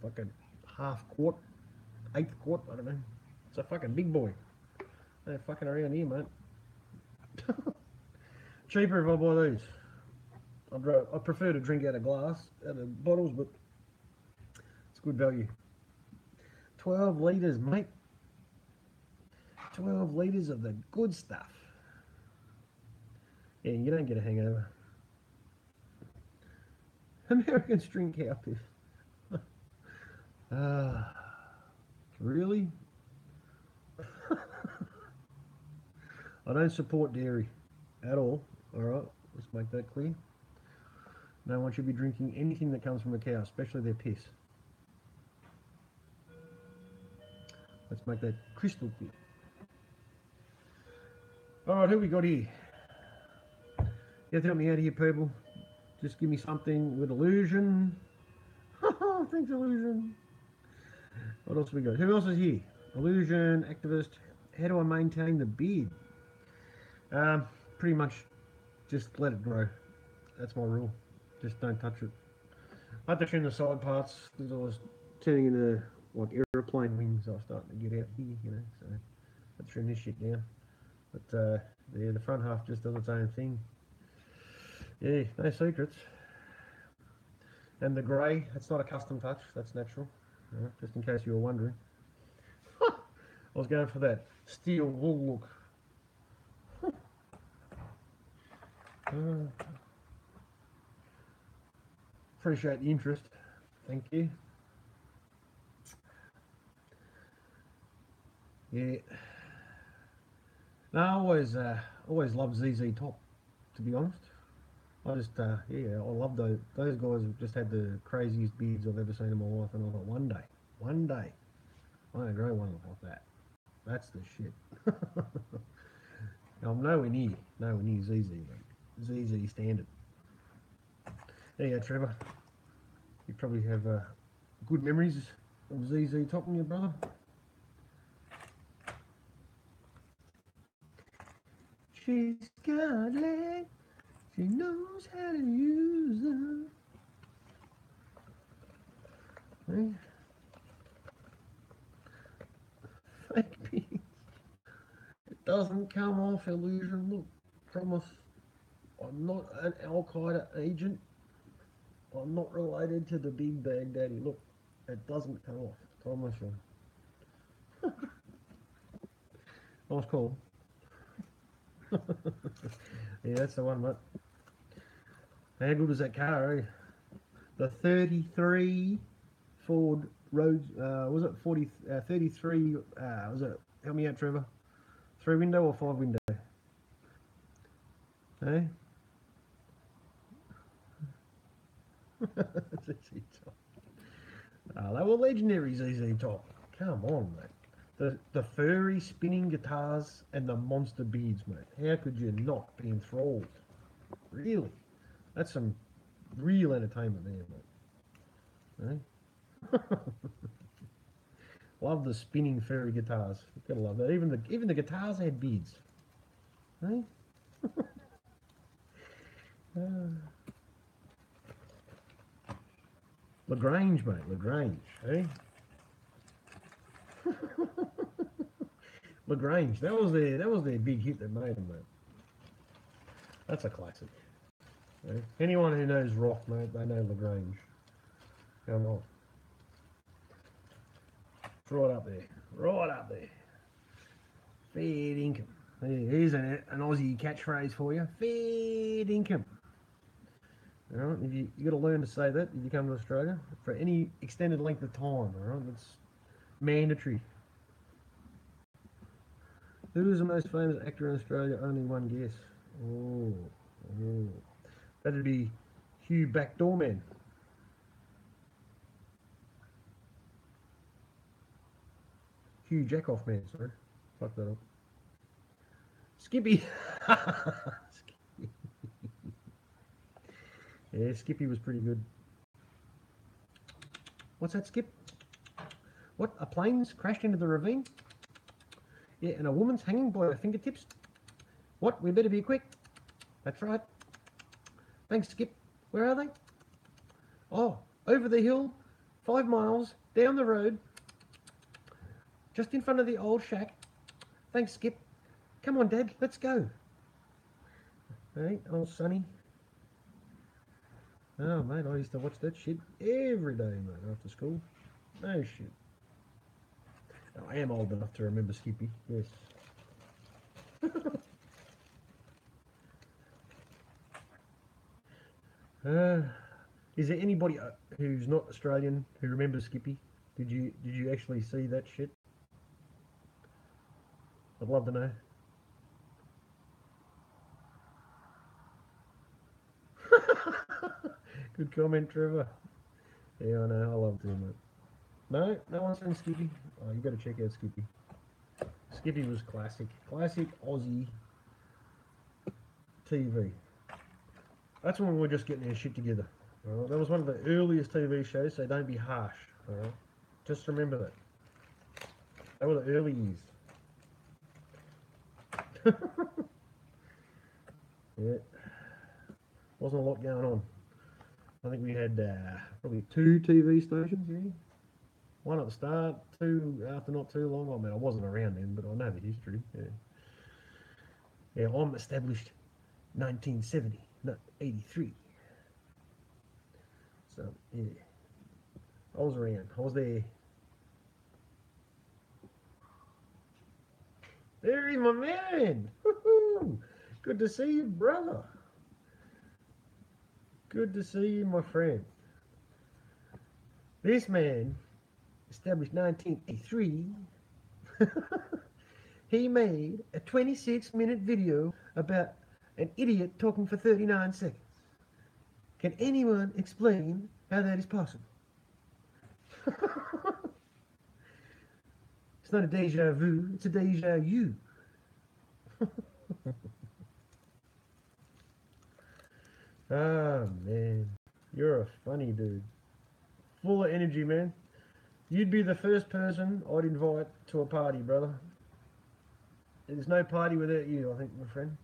Fucking half quart, eighth quart, I don't know. It's a fucking big boy. They're fucking around here, mate. Cheaper if I buy these. I prefer to drink out of bottles, but it's good value. 12 litres, mate. 12 litres of the good stuff. Yeah, you don't get a hangover. Americans drink cow piss. Really? I don't support dairy at all. Alright? Just make that clear. No one should be drinking anything that comes from a cow, especially their piss. Let's make that crystal clear. Alright, who we got here? Yeah, help me out here, people. Just give me something with illusion. Thanks, illusion. What else we got? Who else is here? Illusion, activist. How do I maintain the beard? Pretty much just let it grow. That's my rule. Just don't touch it. I had to trim the side parts because I was turning into like aeroplane wings. I was starting to get out here, you know. So I trim this shit down. But yeah, the front half just does its own thing. Yeah, no secrets. And the grey, that's not a custom touch. That's natural. Just in case you were wondering. I was going for that steel wool look. Appreciate the interest. Thank you. Yeah. No, I always loved ZZ Top, to be honest. I just, yeah, I love those guys who just had the craziest beards I've ever seen in my life, and I thought one day, I'm gonna grow one like that. That's the shit. I'm nowhere near ZZ, mate. ZZ standard. There you go, Trevor. You probably have good memories of ZZ Top in your brother. She's got legs, she knows how to use them. Hey? Fake beans. It doesn't come off, illusion. Look, promise. I'm not an Al Qaeda agent. I'm not related to the big Baghdadi. Look, it doesn't come off. Promise you. Nice call. Yeah, that's the one, mate. How good was that car, eh? The 33 Ford Rhodes, was it 33, was it, help me out, Trevor, 3 window or 5 window? Eh? ZZ Top. They were legendary, ZZ Top. Come on, mate. The furry spinning guitars and the monster beards, mate. How could you not be enthralled? Really? That's some real entertainment there, mate. Eh? Love the spinning furry guitars. Gotta love that. Even the guitars had beards. Eh? Lagrange, mate. Lagrange, eh? Lagrange. That was their big hit that made them, mate. That's a classic. Eh? Anyone who knows rock, mate, they know Lagrange. Come on. It's right up there. Right up there. Fair income. Here's an Aussie catchphrase for you. Fair income. All right, you got to learn to say that if you come to Australia for any extended length of time. All right, it's mandatory. Who is the most famous actor in Australia? Only one guess. Oh. That'd be Hugh Backdoorman. Hugh Jackoff Man, sorry. Fuck that up. Skippy. Skippy. Yeah, Skippy was pretty good. What's that, Skip? What? A plane's crashed into the ravine? Yeah, and a woman's hanging by her fingertips? What? We better be quick. That's right. Thanks, Skip. Where are they? Oh, over the hill, 5 miles, down the road, just in front of the old shack. Thanks, Skip. Come on, Dad, let's go. Hey, old Sonny. Oh, mate, I used to watch that shit every day, mate, after school. No shit. I am old enough to remember Skippy, yes. Is there anybody who's not Australian who remembers Skippy? Did you actually see that shit? I'd love to know. Good comment, Trevor. Yeah, I know. I love doing that. No, no one's seen Skippy. Oh, you got to check out Skippy. Skippy was classic. Classic Aussie TV. That's when we were just getting our shit together. All right? That was one of the earliest TV shows, so don't be harsh. All right? Just remember that. They were the early years. Yeah. Wasn't a lot going on. I think we had probably 2 TV stations, yeah. One at the start, 2 after not too long. I mean, I wasn't around then, but I know the history. Yeah, yeah. I'm established 1970, not 83. So yeah, I was around. I was there. There, my man. Woo-hoo. Good to see you, brother. Good to see you, my friend. This man, established 1983, he made a 26-minute video about an idiot talking for 39 seconds. Can anyone explain how that is possible? It's not a deja vu, it's a deja you. Ah, man. You're a funny dude. Full of energy, man. You'd be the first person I'd invite to a party, brother. There's no party without you, I think, my friend.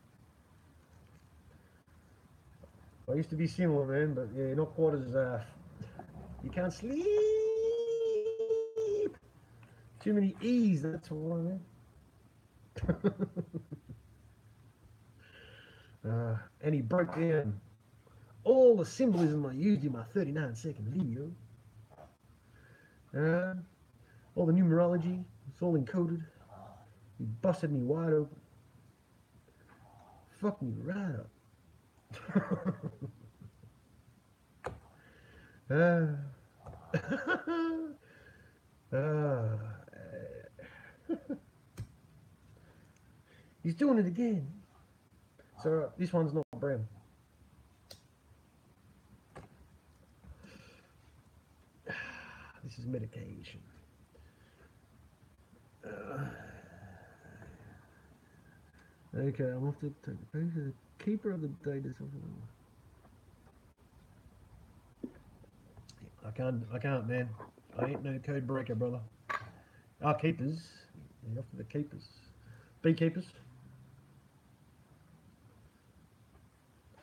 I used to be similar, man, but yeah, not quite as, you can't sleep. Too many E's, that's why, man. And he broke down all the symbolism I used in my 39-second video. All the numerology, it's all encoded. He busted me wide open. Fucked me right up. He's doing it again. So this one's not brown. This is medication. Okay, I'm off to take a picture. The keeper of the data. I can't, man. I ain't no code breaker, brother. Our keepers. You're off to the keepers. Beekeepers.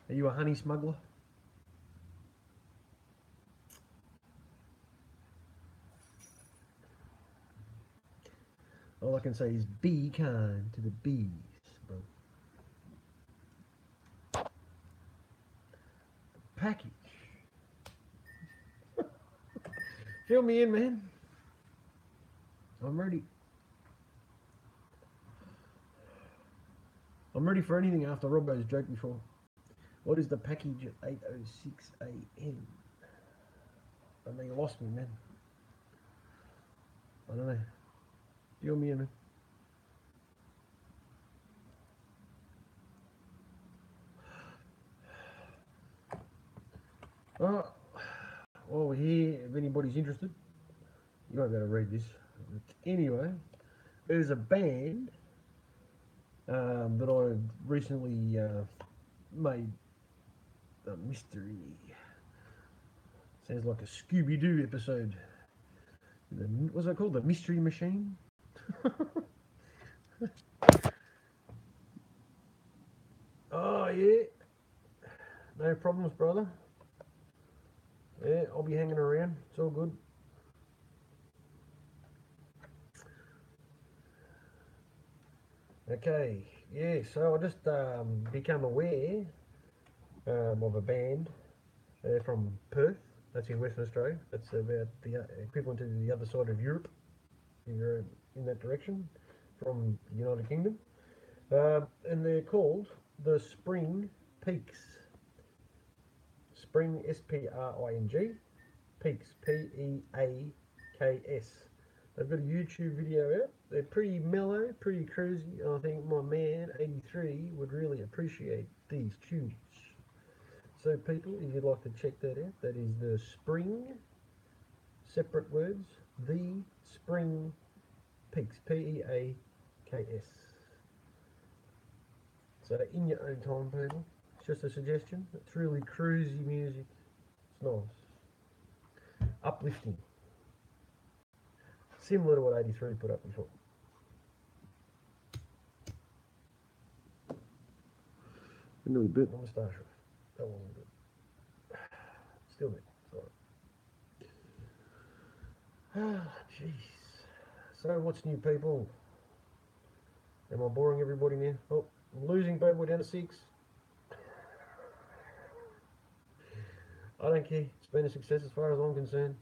Are you a honey smuggler? All I can say is be kind to the bees, bro. Package. Fill me in, man. I'm ready. I'm ready for anything after Robbo's joke before. What is the package at 8:06 a.m.? I know you lost me, man. I don't know. Fill me in, man. Oh, well, we're here. If anybody's interested, you won't be able to read this. But anyway, there's a band that I recently made a mystery. Sounds like a Scooby-Doo episode. What's it called? The Mystery Machine? Oh, yeah. No problems, brother. Yeah, I'll be hanging around. It's all good. Okay, yeah, so I just become aware of a band from Perth. That's in Western Australia. That's about the equivalent to the other side of Europe. You're in that direction from the United Kingdom. And they're called the Spring Peaks. Spring, S-P-R-I-N-G, Peaks, P-E-A-K-S. They've got a YouTube video out. They're pretty mellow, pretty cruisy. I think my man, 83, would really appreciate these tunes. So people, if you'd like to check that out, that is the Spring, separate words, the Spring Peaks, Peaks. So in your own time, people, it's just a suggestion. It's really cruisy music. It's nice, uplifting, similar to what 83 put up before. A little bit. My moustache off. That wasn't good. Still there. Sorry. Ah, jeez. So what's new, people? Am I boring everybody now? Oh, I'm losing people. We're down to 6. I don't care. It's been a success as far as I'm concerned.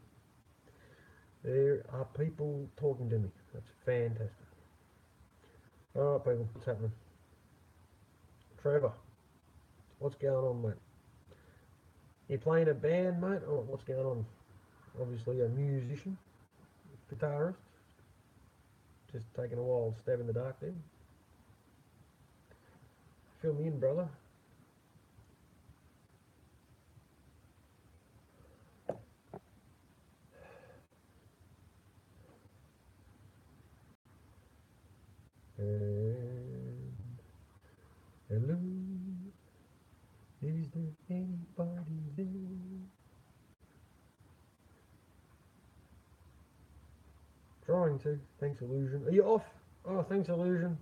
There are people talking to me. That's fantastic. Alright, people. What's happening? Trevor. What's going on, mate? You playing a band, mate? Or what's going on? Obviously a musician, guitarist. Just taking a while stab in the dark then. Fill me in, brother. And hello, is there anybody there? Trying to. Thanks, Illusion. Are you off? Oh, thanks, Illusion.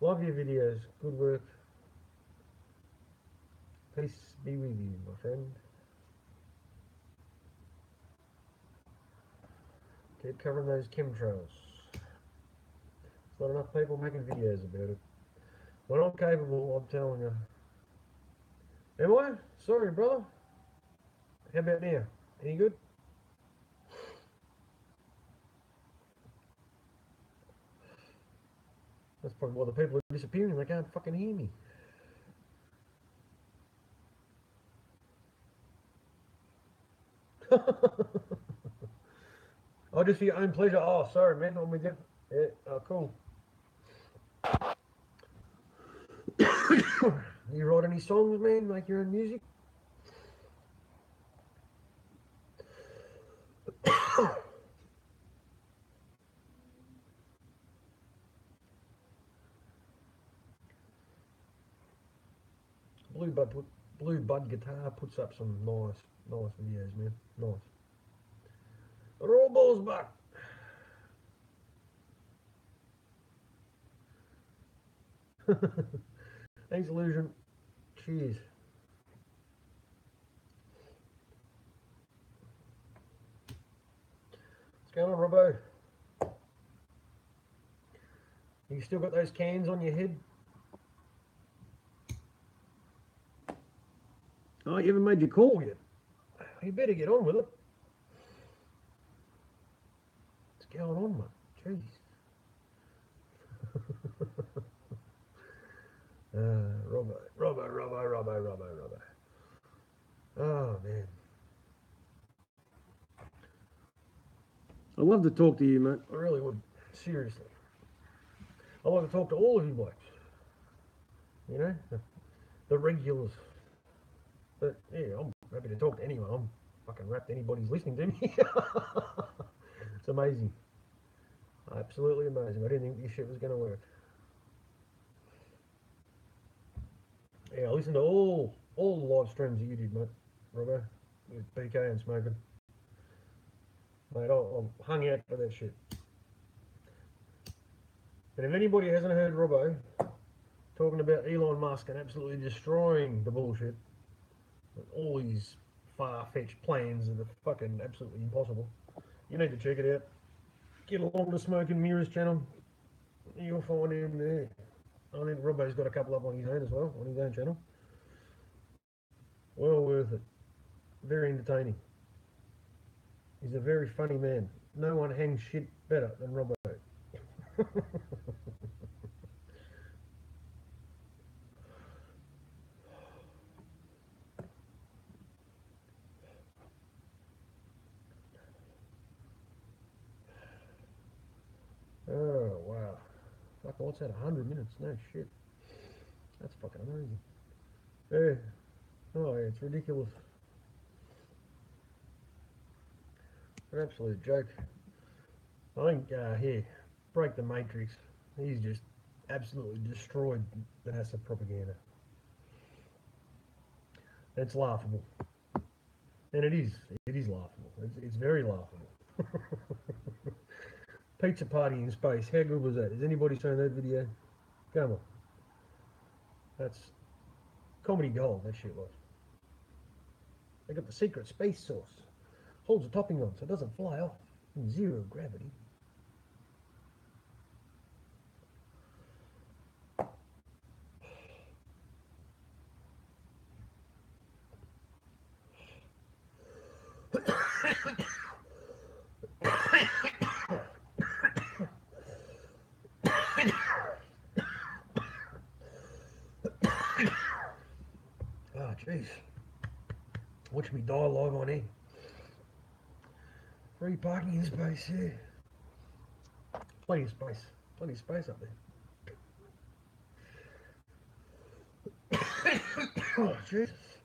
Love your videos. Good work. Peace be with you, my friend. Keep covering those chemtrails. There's not enough people making videos about it. When I'm capable, I'm telling you. Am I? Sorry, brother. How about now? Any good? That's probably why the people are disappearing. They can't fucking hear me. Oh, just for your own pleasure. Oh, sorry, man. I'm with you. Yeah. Oh, cool. You write any songs, man? Make your own music? Blue Bud Guitar puts up some nice videos, man. Nice. Robo's back. Thanks, Illusion. Cheers. What's going on, Robbo? You still got those cans on your head? Oh, you haven't made your call yet. You better get on with it. What's going on, man? Jeez. Robbo. Oh, man. I'd love to talk to you, mate. I really would. Seriously. I want to talk to all of you blokes. You know? The regulars. But, yeah, I'm happy to talk to anyone. I'm fucking wrapped anybody's listening to me. It's amazing. Absolutely amazing. I didn't think this shit was going to work. Yeah, I listened to all the live streams that you did, mate. Robbo, with BK and Smoking. Mate, I hung out for that shit. And if anybody hasn't heard Robbo talking about Elon Musk and absolutely destroying the bullshit, all these far-fetched plans that are fucking absolutely impossible, you need to check it out. Get along to Smoking Mirrors channel. You'll find him there. I think Robbo's got a couple up on his own as well, on his own channel. Well worth it. Very entertaining. He's a very funny man. No one hangs shit better than Robbo. Oh, wow. Fuck, what's that, 100 minutes? No shit. That's fucking amazing. Yeah. Oh, yeah, it's ridiculous. An absolute joke. I think, here, Break the Matrix, he's just absolutely destroyed the NASA propaganda. It's laughable. And it is laughable. It's very laughable. Pizza party in space, how good was that? Has anybody seen that video? Come on. That's comedy gold, that shit was. They got the secret space sauce. Holds the topping on so it doesn't fly off in zero gravity. Oh, jeez. Watch me die live on air. Free parking in space, yeah. Plenty of space. Plenty of space up there. Oh, Jesus.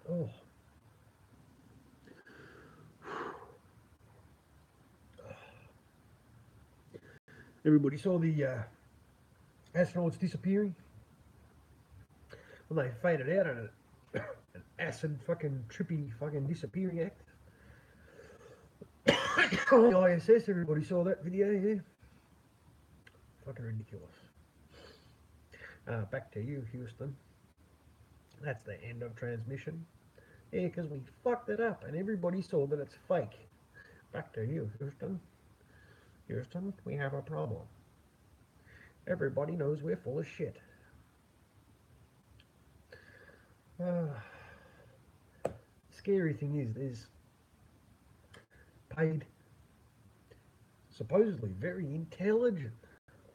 Oh. Everybody saw the astronauts disappearing? When they faded out in an acid fucking trippy fucking disappearing act. On the ISS, everybody saw that video, yeah? Fucking ridiculous. Back to you, Houston. That's the end of transmission. Yeah, because we fucked it up and everybody saw that it's fake. Back to you, Houston. Houston, we have a problem. Everybody knows we're full of shit. Scary thing is, there's paid, supposedly very intelligent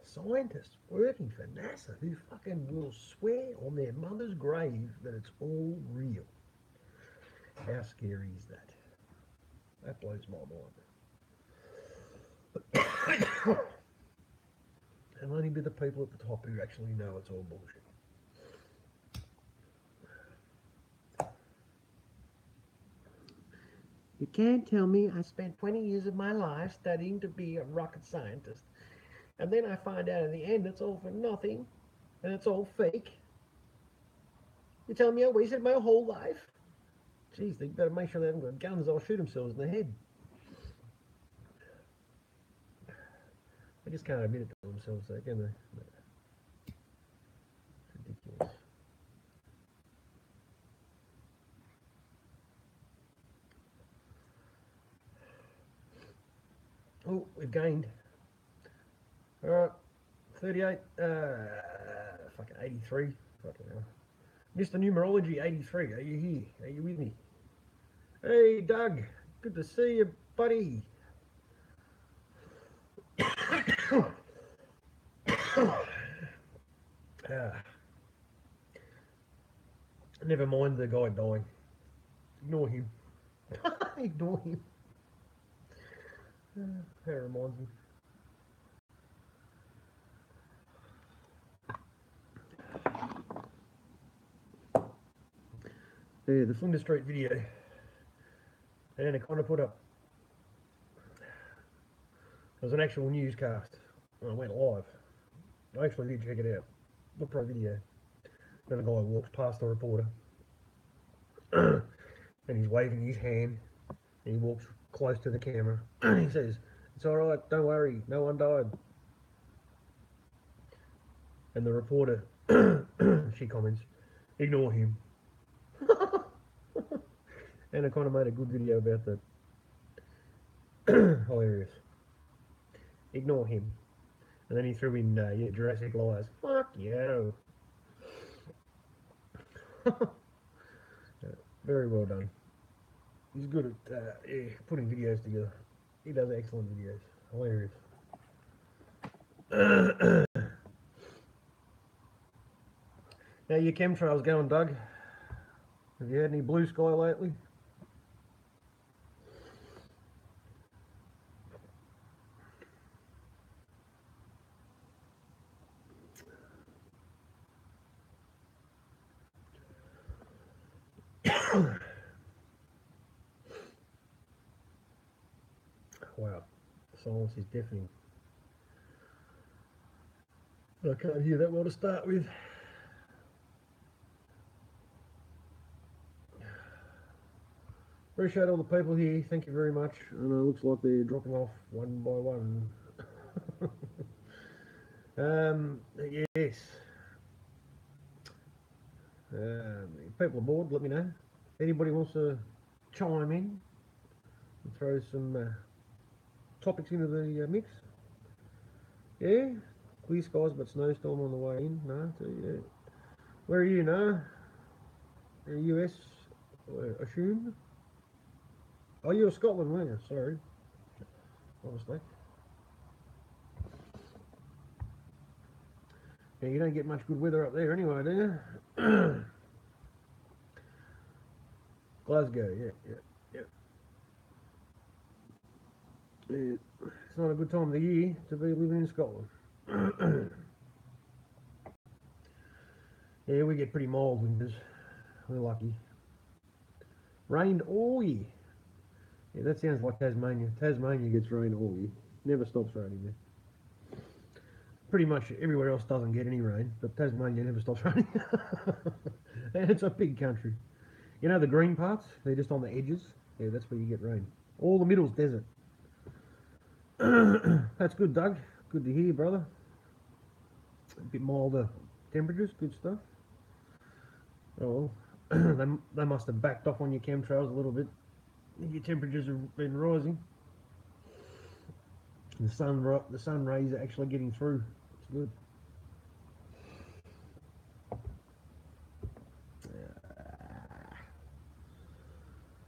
scientists working for NASA who fucking will swear on their mother's grave that it's all real. How scary is that? That blows my mind. And only be the people at the top who actually know it's all bullshit. You can't tell me I spent 20 years of my life studying to be a rocket scientist, and then I find out in the end it's all for nothing, and it's all fake. You tell me I wasted my whole life? Jeez, they better make sure they haven't got guns or shoot themselves in the head. They just can't admit it to themselves, though, can they? No. It's ridiculous. Oh, we've gained. Alright, 38, fucking 83. Fucking hell. Mr. Numerology 83, are you here? Are you with me? Hey, Doug, good to see you, buddy. Never mind the guy dying. Ignore him. Ignore him. That reminds me. Yeah, the Flinders Street video. And it kind of put up. It was an actual newscast. And I went live. I actually did check it out. Look for a video. Then a guy walks past the reporter. And he's waving his hand. And he walks close to the camera. And he says, "It's alright, don't worry, no one died." And the reporter, she comments, "Ignore him." And I kind of made a good video about that. Hilarious. Ignore him. And then he threw in Jurassic Lies. Fuck you. Very well done. He's good at putting videos together. He does excellent videos. Hilarious. How your chemtrails going, Doug? Have you had any blue sky lately? Wow, the silence is deafening. I can't hear that well to start with. Appreciate all the people here. Thank you very much. And it looks like they're dropping off one by one. Yes. If people are bored, let me know. Anybody wants to chime in and throw some topics into the mix? Yeah? Clear skies but snowstorm on the way in. No? So, yeah. Where are you now? US, I assume? Oh, you're Scotland, weren't you? Sorry. My mistake. Yeah, you don't get much good weather up there anyway, do you? Glasgow, yeah. It's not a good time of the year to be living in Scotland. Yeah, we get pretty mild winters. We're lucky. Rained all year. Yeah, that sounds like Tasmania. Tasmania gets rain all year. Never stops raining there. Pretty much everywhere else doesn't get any rain, but Tasmania never stops raining. And it's a big country. You know the green parts? They're just on the edges. Yeah, that's where you get rain. All the middle's desert. That's good, Doug. Good to hear, brother. A bit milder temperatures, good stuff. Oh, well. they must have backed off on your chemtrails a little bit. Your temperatures have been rising. The sun rays are actually getting through. It's good.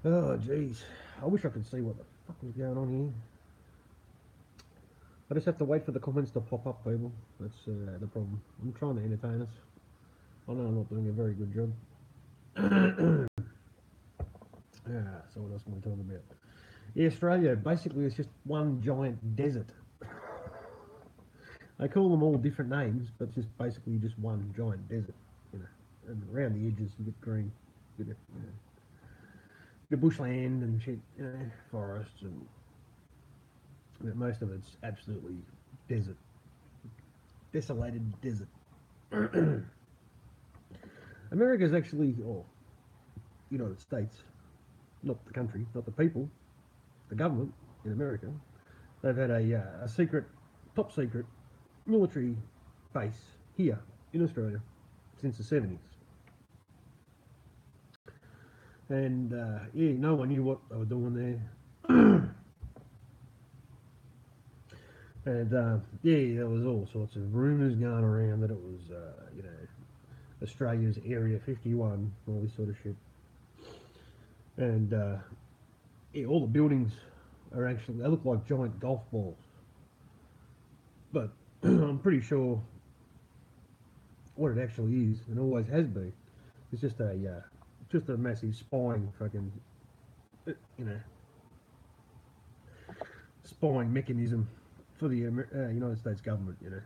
Oh, jeez. I wish I could see what the fuck is going on here. I just have to wait for the comments to pop up, people. That's the problem. I'm trying to entertain us. I know I'm not doing a very good job. Yeah, so what else can we talk about? Yeah, Australia, basically it's just one giant desert. They call them all different names, but it's just basically just one giant desert, you know. And around the edges you get green, you get, you know, the bushland and shit, you know, forests, and but most of it's absolutely desert, desolated desert. America's actually, or United States, not the country, not the people, the government in America, they've had a secret, top secret military base here in Australia since the 70s. And yeah, no one knew what they were doing there. And yeah, there was all sorts of rumours going around that it was, you know, Australia's Area 51, all this sort of shit. And yeah, all the buildings are actually, they look like giant golf balls. But I'm pretty sure what it actually is, and always has been, is just a massive spying fucking, you know, spying mechanism for the United States government, you know.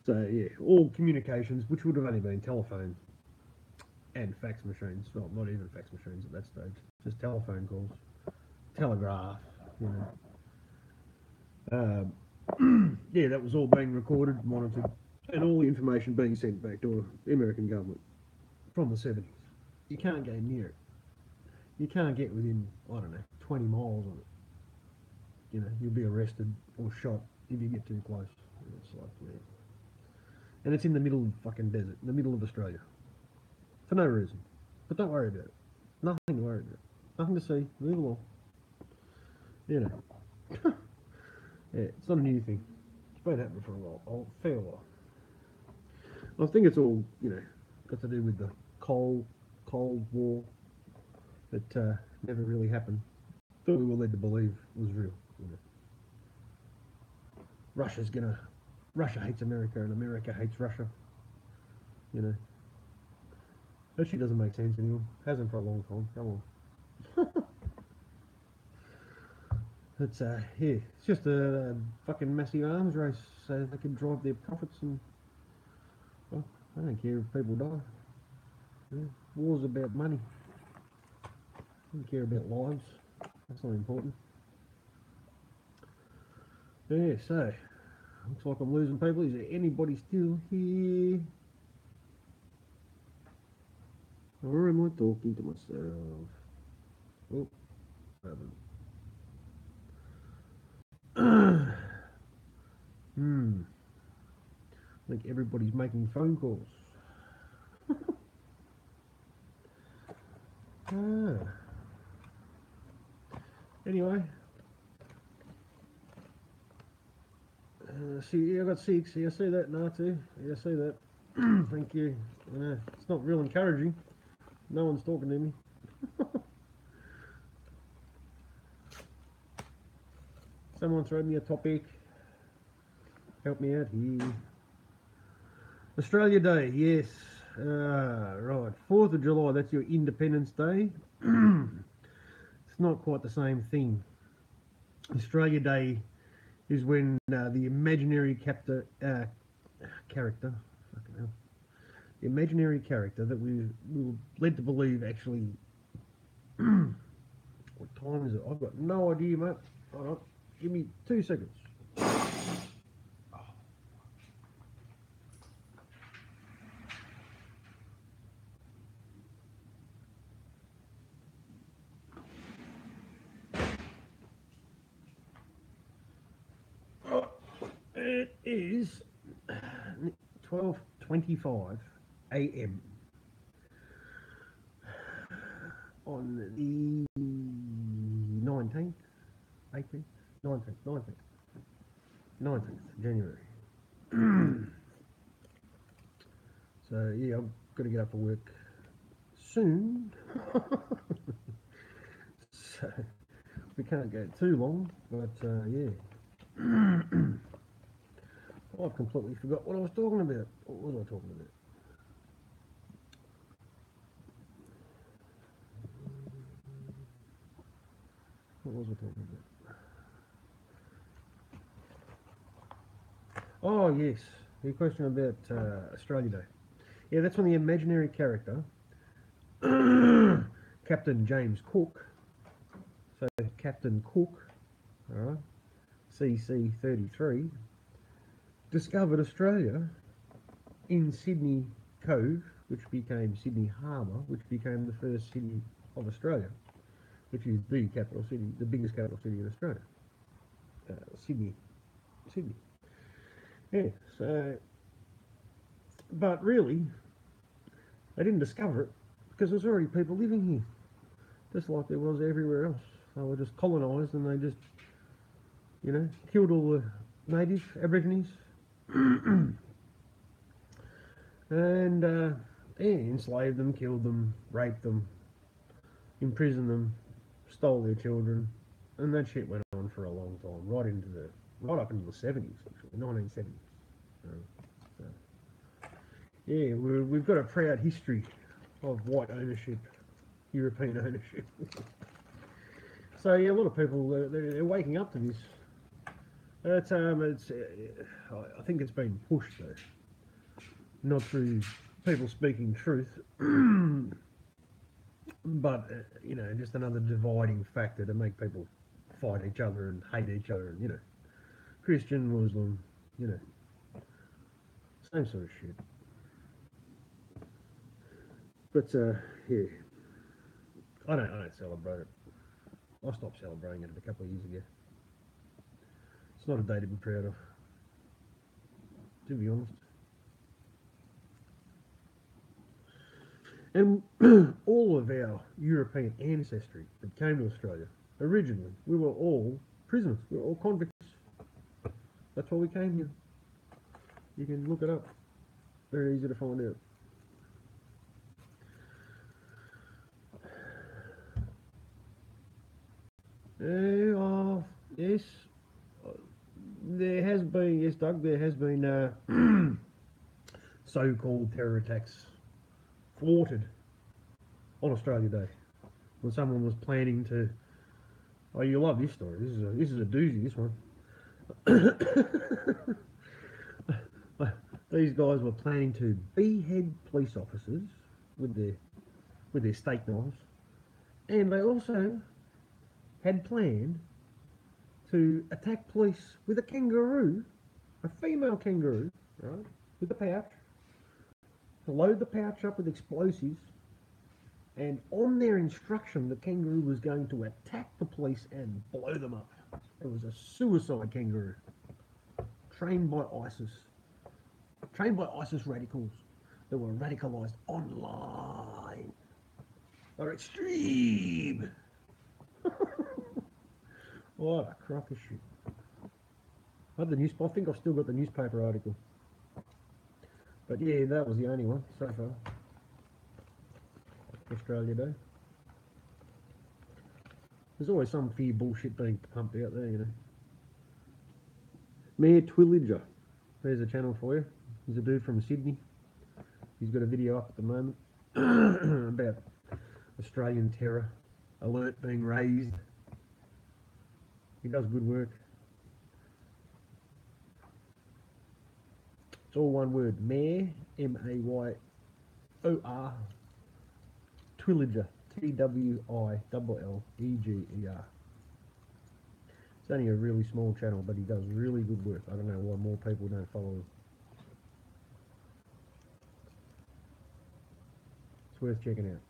So yeah, all communications, which would have only been telephones and fax machines, well, not even fax machines at that stage, just telephone calls, telegraph, you know. Yeah, that was all being recorded, monitored, and all the information being sent back to the American government from the 70s. You can't go near it. You can't get within, I don't know, 20 miles of it. You know, you'll be arrested or shot if you get too close. It's like, yeah. And it's in the middle of the fucking desert, in the middle of Australia. For no reason. But don't worry about it. Nothing to worry about. Nothing to see. Move along. You know. Yeah, it's not a new thing. It's been happening for a fair while. I think it's all, you know, got to do with the Cold War that never really happened. That we were led to believe was real. You know. Russia hates America and America hates Russia. You know. That shit doesn't make sense anymore. Hasn't for a long time. Come on. It's yeah, it's just a fucking massive arms race so they can drive their profits and, well, I don't care if people die. Yeah, war's about money. Don't care about lives. That's not important. Yeah, so looks like I'm losing people. Is there anybody still here? Or am I talking to myself? Oh, I haven't. I think everybody's making phone calls. Ah. Anyway. See, yeah, I got 6. Yeah, I see that, Natu. Yeah, I see that. Thank you. It's not real encouraging. No one's talking to me. Someone throw me a topic. Help me out here. Australia Day, yes. Right. 4th of July, that's your Independence Day. It's not quite the same thing. Australia Day is when the imaginary character, fucking hell, the imaginary character that we were led to believe actually. What time is it? I've got no idea, mate. Hold on. Give me 2 seconds. It is 12:25 a.m. on the 19th, 18th, 19th January. So yeah, I've got to get up for work soon. So we can't go too long, but yeah. I've completely forgot what I was talking about. What was I talking about? What was I talking about? Oh yes, the question about Australia Day. Yeah, that's when the imaginary character, Captain James Cook, so Captain Cook, alright, CC-33, discovered Australia in Sydney Cove, which became Sydney Harbour, which became the first city of Australia, which is the capital city, the biggest capital city in Australia. Sydney. Yeah, so, but really, they didn't discover it because there's already people living here, just like there was everywhere else. They were just colonised and they just, killed all the native Aborigines and enslaved them, killed them, raped them, imprisoned them, stole their children, and that shit went on for a long time, right up into the 70s, actually, 1970s. So, yeah, we've got a proud history of white ownership, European ownership. So yeah, a lot of people they're waking up to this. I think it's been pushed though, not through people speaking truth, but just another dividing factor to make people fight each other and hate each other, and Christian, Muslim, same sort of shit. But yeah, I don't celebrate it. I stopped celebrating it a couple of years ago. It's not a day to be proud of, to be honest. And all of our European ancestry that came to Australia, originally, we were all prisoners. We were all convicts. That's why we came here. You can look it up. Very easy to find out. Yes. There has been, yes, Doug, there has been so-called terror attacks thwarted on Australia Day when someone was planning to. Oh, you love this story. This is a doozy. This one. These guys were planning to behead police officers with their steak knives, and they also had planned to attack police with a kangaroo, a female kangaroo, right, with a pouch, to load the pouch up with explosives, and on their instruction, the kangaroo was going to attack the police and blow them up. It was a suicide kangaroo, trained by ISIS radicals that were radicalized online. They're extreme. What a crock of shit. I think I've still got the newspaper article. But yeah, that was the only one so far. Australia Day. There's always some fear bullshit being pumped out there, you know. Mayor Twilliger. There's a channel for you. He's a dude from Sydney. He's got a video up at the moment about Australian terror alert being raised. He does good work. It's all one word. Mayor, Mayor, Twilliger, Twilleger. It's only a really small channel, but he does really good work. I don't know why more people don't follow him. It's worth checking out.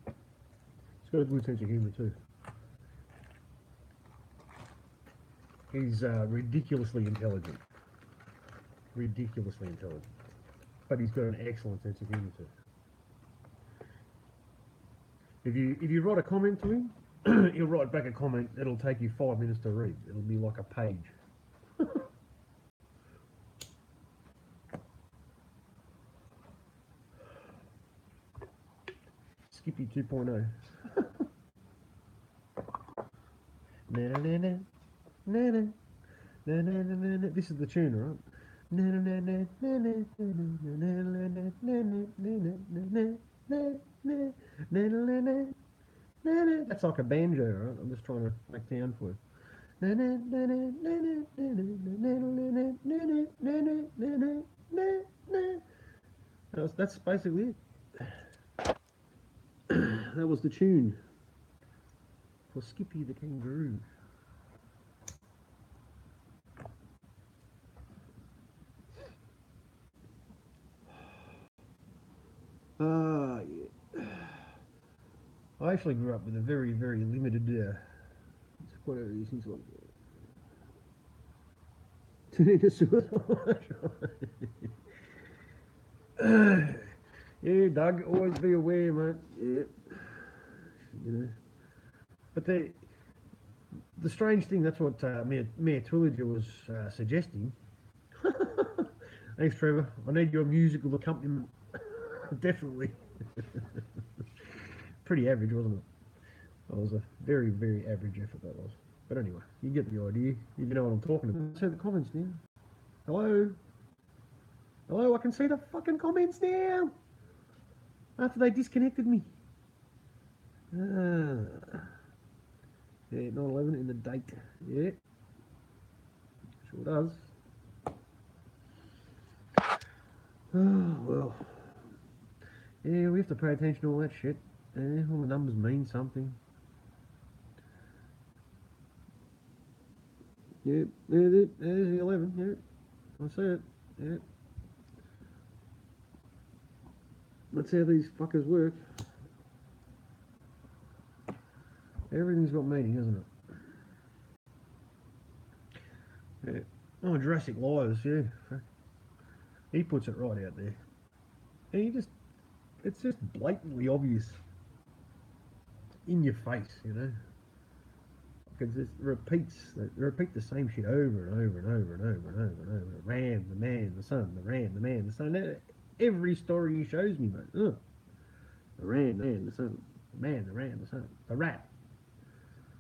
He's got a good sense of humour too. He's ridiculously intelligent. Ridiculously intelligent. But he's got an excellent sense of humour too. If you write a comment to him, he'll write back a comment that'll take you 5 minutes to read. It'll be like a page. Skippy 2.0. This is the tune, right? That's like a banjo, right? I'm just trying to make sound for it. That's basically it. That was the tune for Skippy the Kangaroo. Yeah. I actually grew up with a very, very limited, whatever these things like. Turn into suicide. Yeah, Doug, always be aware, mate. Yeah. You know. But the strange thing, that's what Mayor Twilliger was suggesting. Thanks, Trevor. I need your musical accompaniment. Definitely. Pretty average, wasn't it? That was a very, very average effort, that was. But anyway, you get the idea. You know what I'm talking about. See the comments now. Hello? Hello, I can see the fucking comments now. After they disconnected me. Yeah, 9/11 in the date. Yeah. Sure does. Oh, well. Yeah, we have to pay attention to all that shit. Yeah, all the numbers mean something. Yeah, there's the 11, yeah. I see it, yeah. That's how these fuckers work. Everything's got meaning, hasn't it? Yeah. Oh, Jurassic Lives, yeah. He puts it right out there. And it's just blatantly obvious. In your face, you know. Because it repeat the same shit over and over and over and over and over and over. The ram, the man, the son, the ram, the man, the son. Every story he shows me, mate. The ram, the man, the son, the man, the ram, the son, the rat,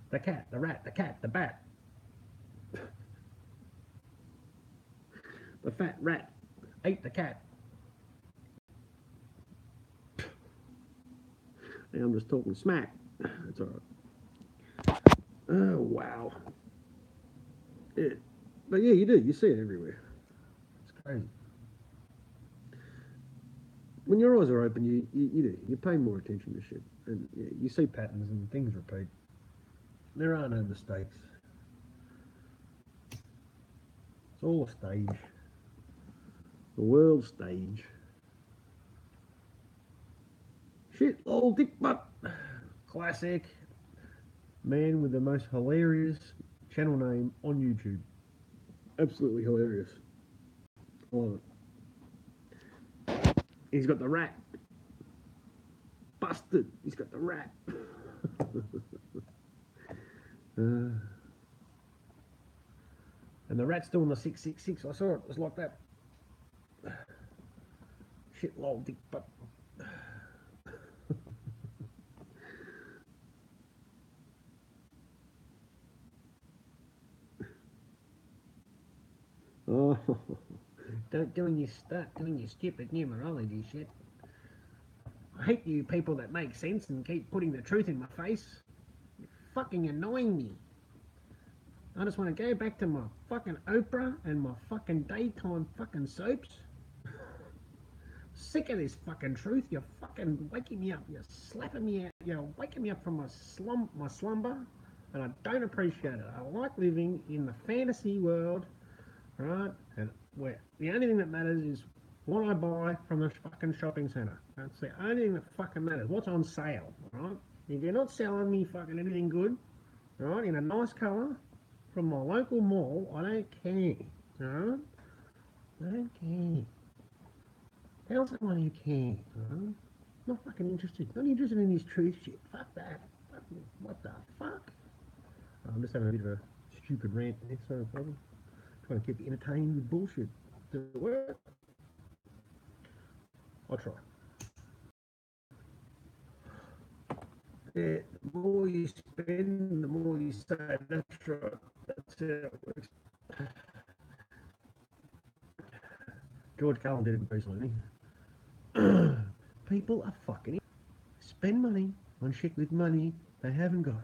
the cat, the rat, the cat, the bat, the fat rat ate the cat. Now I'm just talking smack. That's all right. Oh, wow. Yeah. But yeah, you do. You see it everywhere. It's crazy. when your eyes are open, you pay more attention to shit, and yeah, you see Patterns and things repeat. There are no mistakes. It's all a stage. the world stage. Shit, old dick butt. Classic. Man with the most hilarious channel name on YouTube. Absolutely hilarious. I love it. He's got the rat. Busted. He's got the rat. And the rat's doing the 666. I saw it. It was like that. Shit, lol, dick butt. Oh, Don't start doing your stupid numerology shit. I hate you people that make sense and keep putting the truth in my face. You're fucking annoying me. I just want to go back to my fucking Oprah and my fucking daytime fucking soaps. Sick of this fucking truth. You're fucking waking me up. You're slapping me out. You're waking me up from my slumber, and I don't appreciate it. I like living in the fantasy world, right? And where the only thing that matters is what I buy from the fucking shopping centre. That's the only thing that fucking matters. What's on sale, right? If you're not selling me fucking anything good, right, in a nice colour from my local mall, I don't care, right? I don't care. Tell someone you care, right? Not fucking interested. Not interested in this truth shit. Fuck that. Fuck me. What the fuck? I'm just having a bit of a stupid rant next time, problem. Trying to keep you entertained with bullshit. Does it work? I'll try. Yeah, the more you spend, the more you save. That's right. That's how it works. George Carlin did it recently. People are fucking spend money on shit with money they haven't got.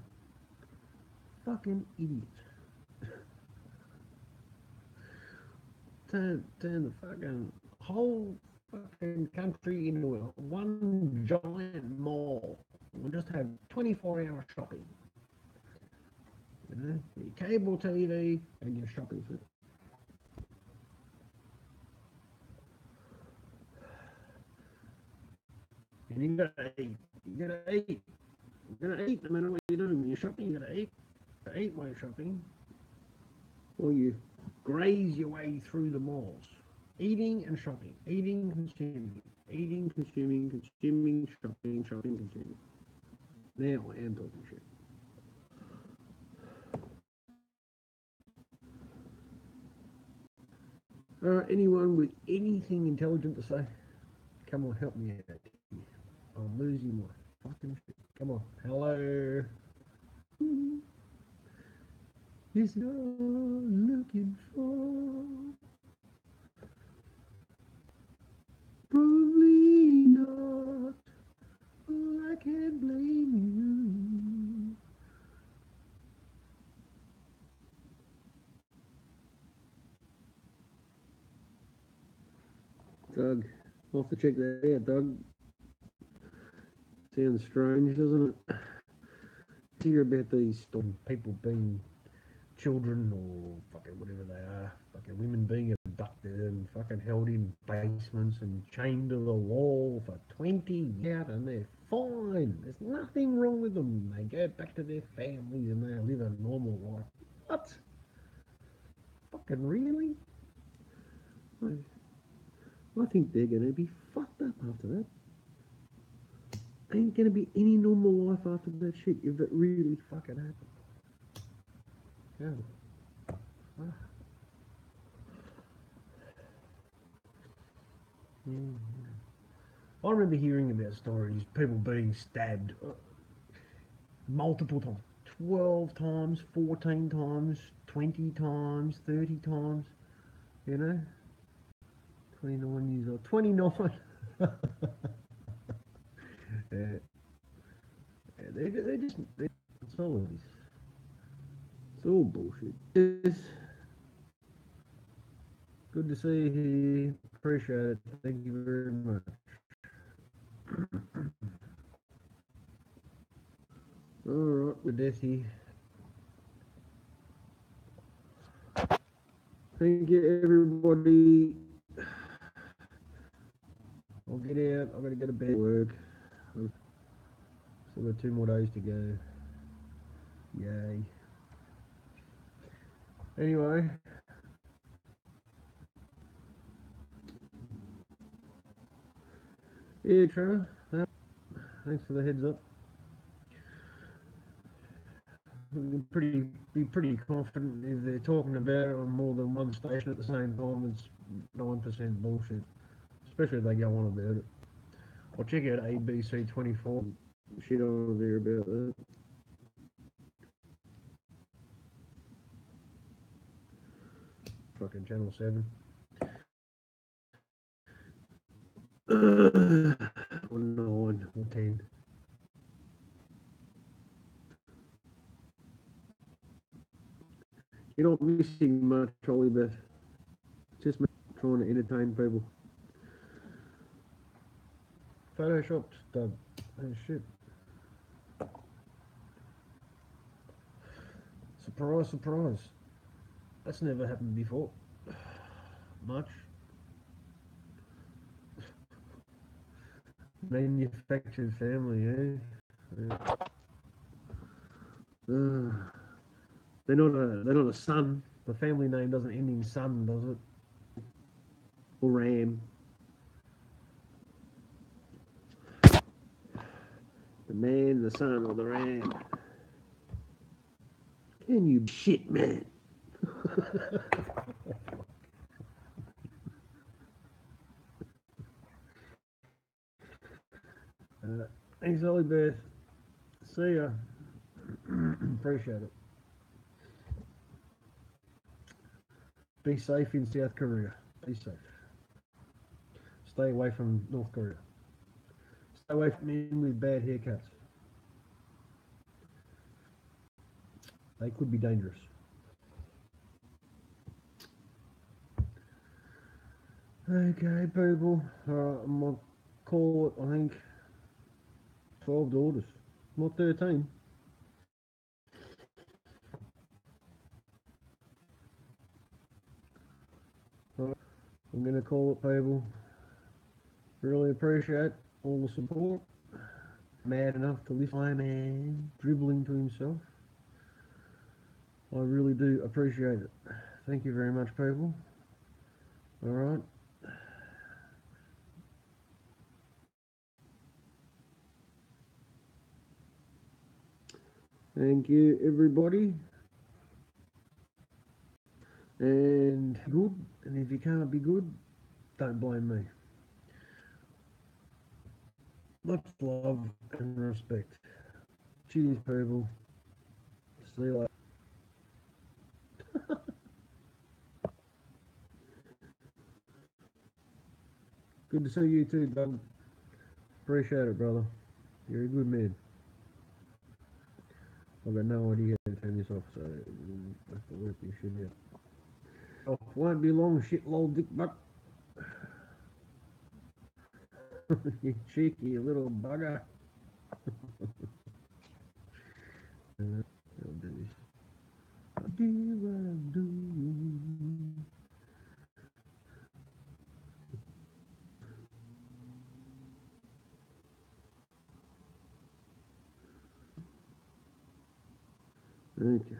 Fucking idiots. Turn the fucking whole fucking country into one giant mall. We'll just have 24-hour shopping. You know, your cable TV and your shopping food. And you gotta eat. You gotta eat. You gotta eat no matter what you're doing. When you're shopping, you gotta eat. To eat while you're shopping. Or you graze your way through the malls. Eating and shopping. Eating, consuming. Eating, consuming, consuming, shopping, shopping, consuming. Now I am talking shit. Anyone with anything intelligent to say? Come on, help me out. I'm losing my fucking shit. Come on. Hello. Is it all looking for? Probably not. Oh, I can't blame Doug, I'll have to check that out, Doug. Sounds strange, doesn't it? Hear about these people being children or fucking whatever they are, fucking women being abducted and fucking held in basements and chained to the wall for 20 years and they're fine. There's nothing wrong with them. They go back to their families and they live a normal life. What? Fucking really? I think they're going to be fucked up after that. Ain't going to be any normal life after that shit if it really fucking happened. Yeah. Ah. I remember hearing about stories, people being stabbed multiple times, 12 times, 14 times, 20 times, 30 times, you know, 29 years old, 29. It's all of this. It's all bullshit. Good to see you here. Appreciate it. Thank you very much. Beth here. Thank you, everybody. I'll get out. I've got to go to bed. Work. Still got 2 more days to go. Yay. Anyway. Yeah, Trevor. Thanks for the heads up. We can be pretty confident if they're talking about it on more than one station at the same time. It's 9% bullshit, especially if they go on about it. I'll check out ABC 24. Shit over there about that. Fucking Channel 7. Or 9 or 10. You're not missing much, Ollie, but just trying to entertain people. Photoshopped, Doug. Oh shit. Surprise, surprise. That's never happened before. Much. Manufactured family, yeah. They're not a son. The family name doesn't end in son, does it? Or ram. The man, the son, or the ram. Can you shit, man? Thanks, Ollie Beth. See ya. Appreciate it. Be safe in South Korea. Be safe. Stay away from North Korea. Stay away from men with bad haircuts. They could be dangerous. Okay, people. I'm gonna call it, I think, 12 daughters. Not 13. I'm going to call it, people. Really appreciate all the support. Mad enough to listen to my man dribbling to himself. I really do appreciate it. Thank you very much, people. Alright. Thank you, everybody. And good. And if you can't be good, don't blame me. Much love and respect. Cheers, people. See you later. Good to see you too, Doug. Appreciate it, brother. You're a good man. I've got no idea how to turn this off, so I have to work this shit out. Oh, won't be long, shit, lol, dick butt. You cheeky little bugger. I'll do this. I'll do what I'm doing. Okay.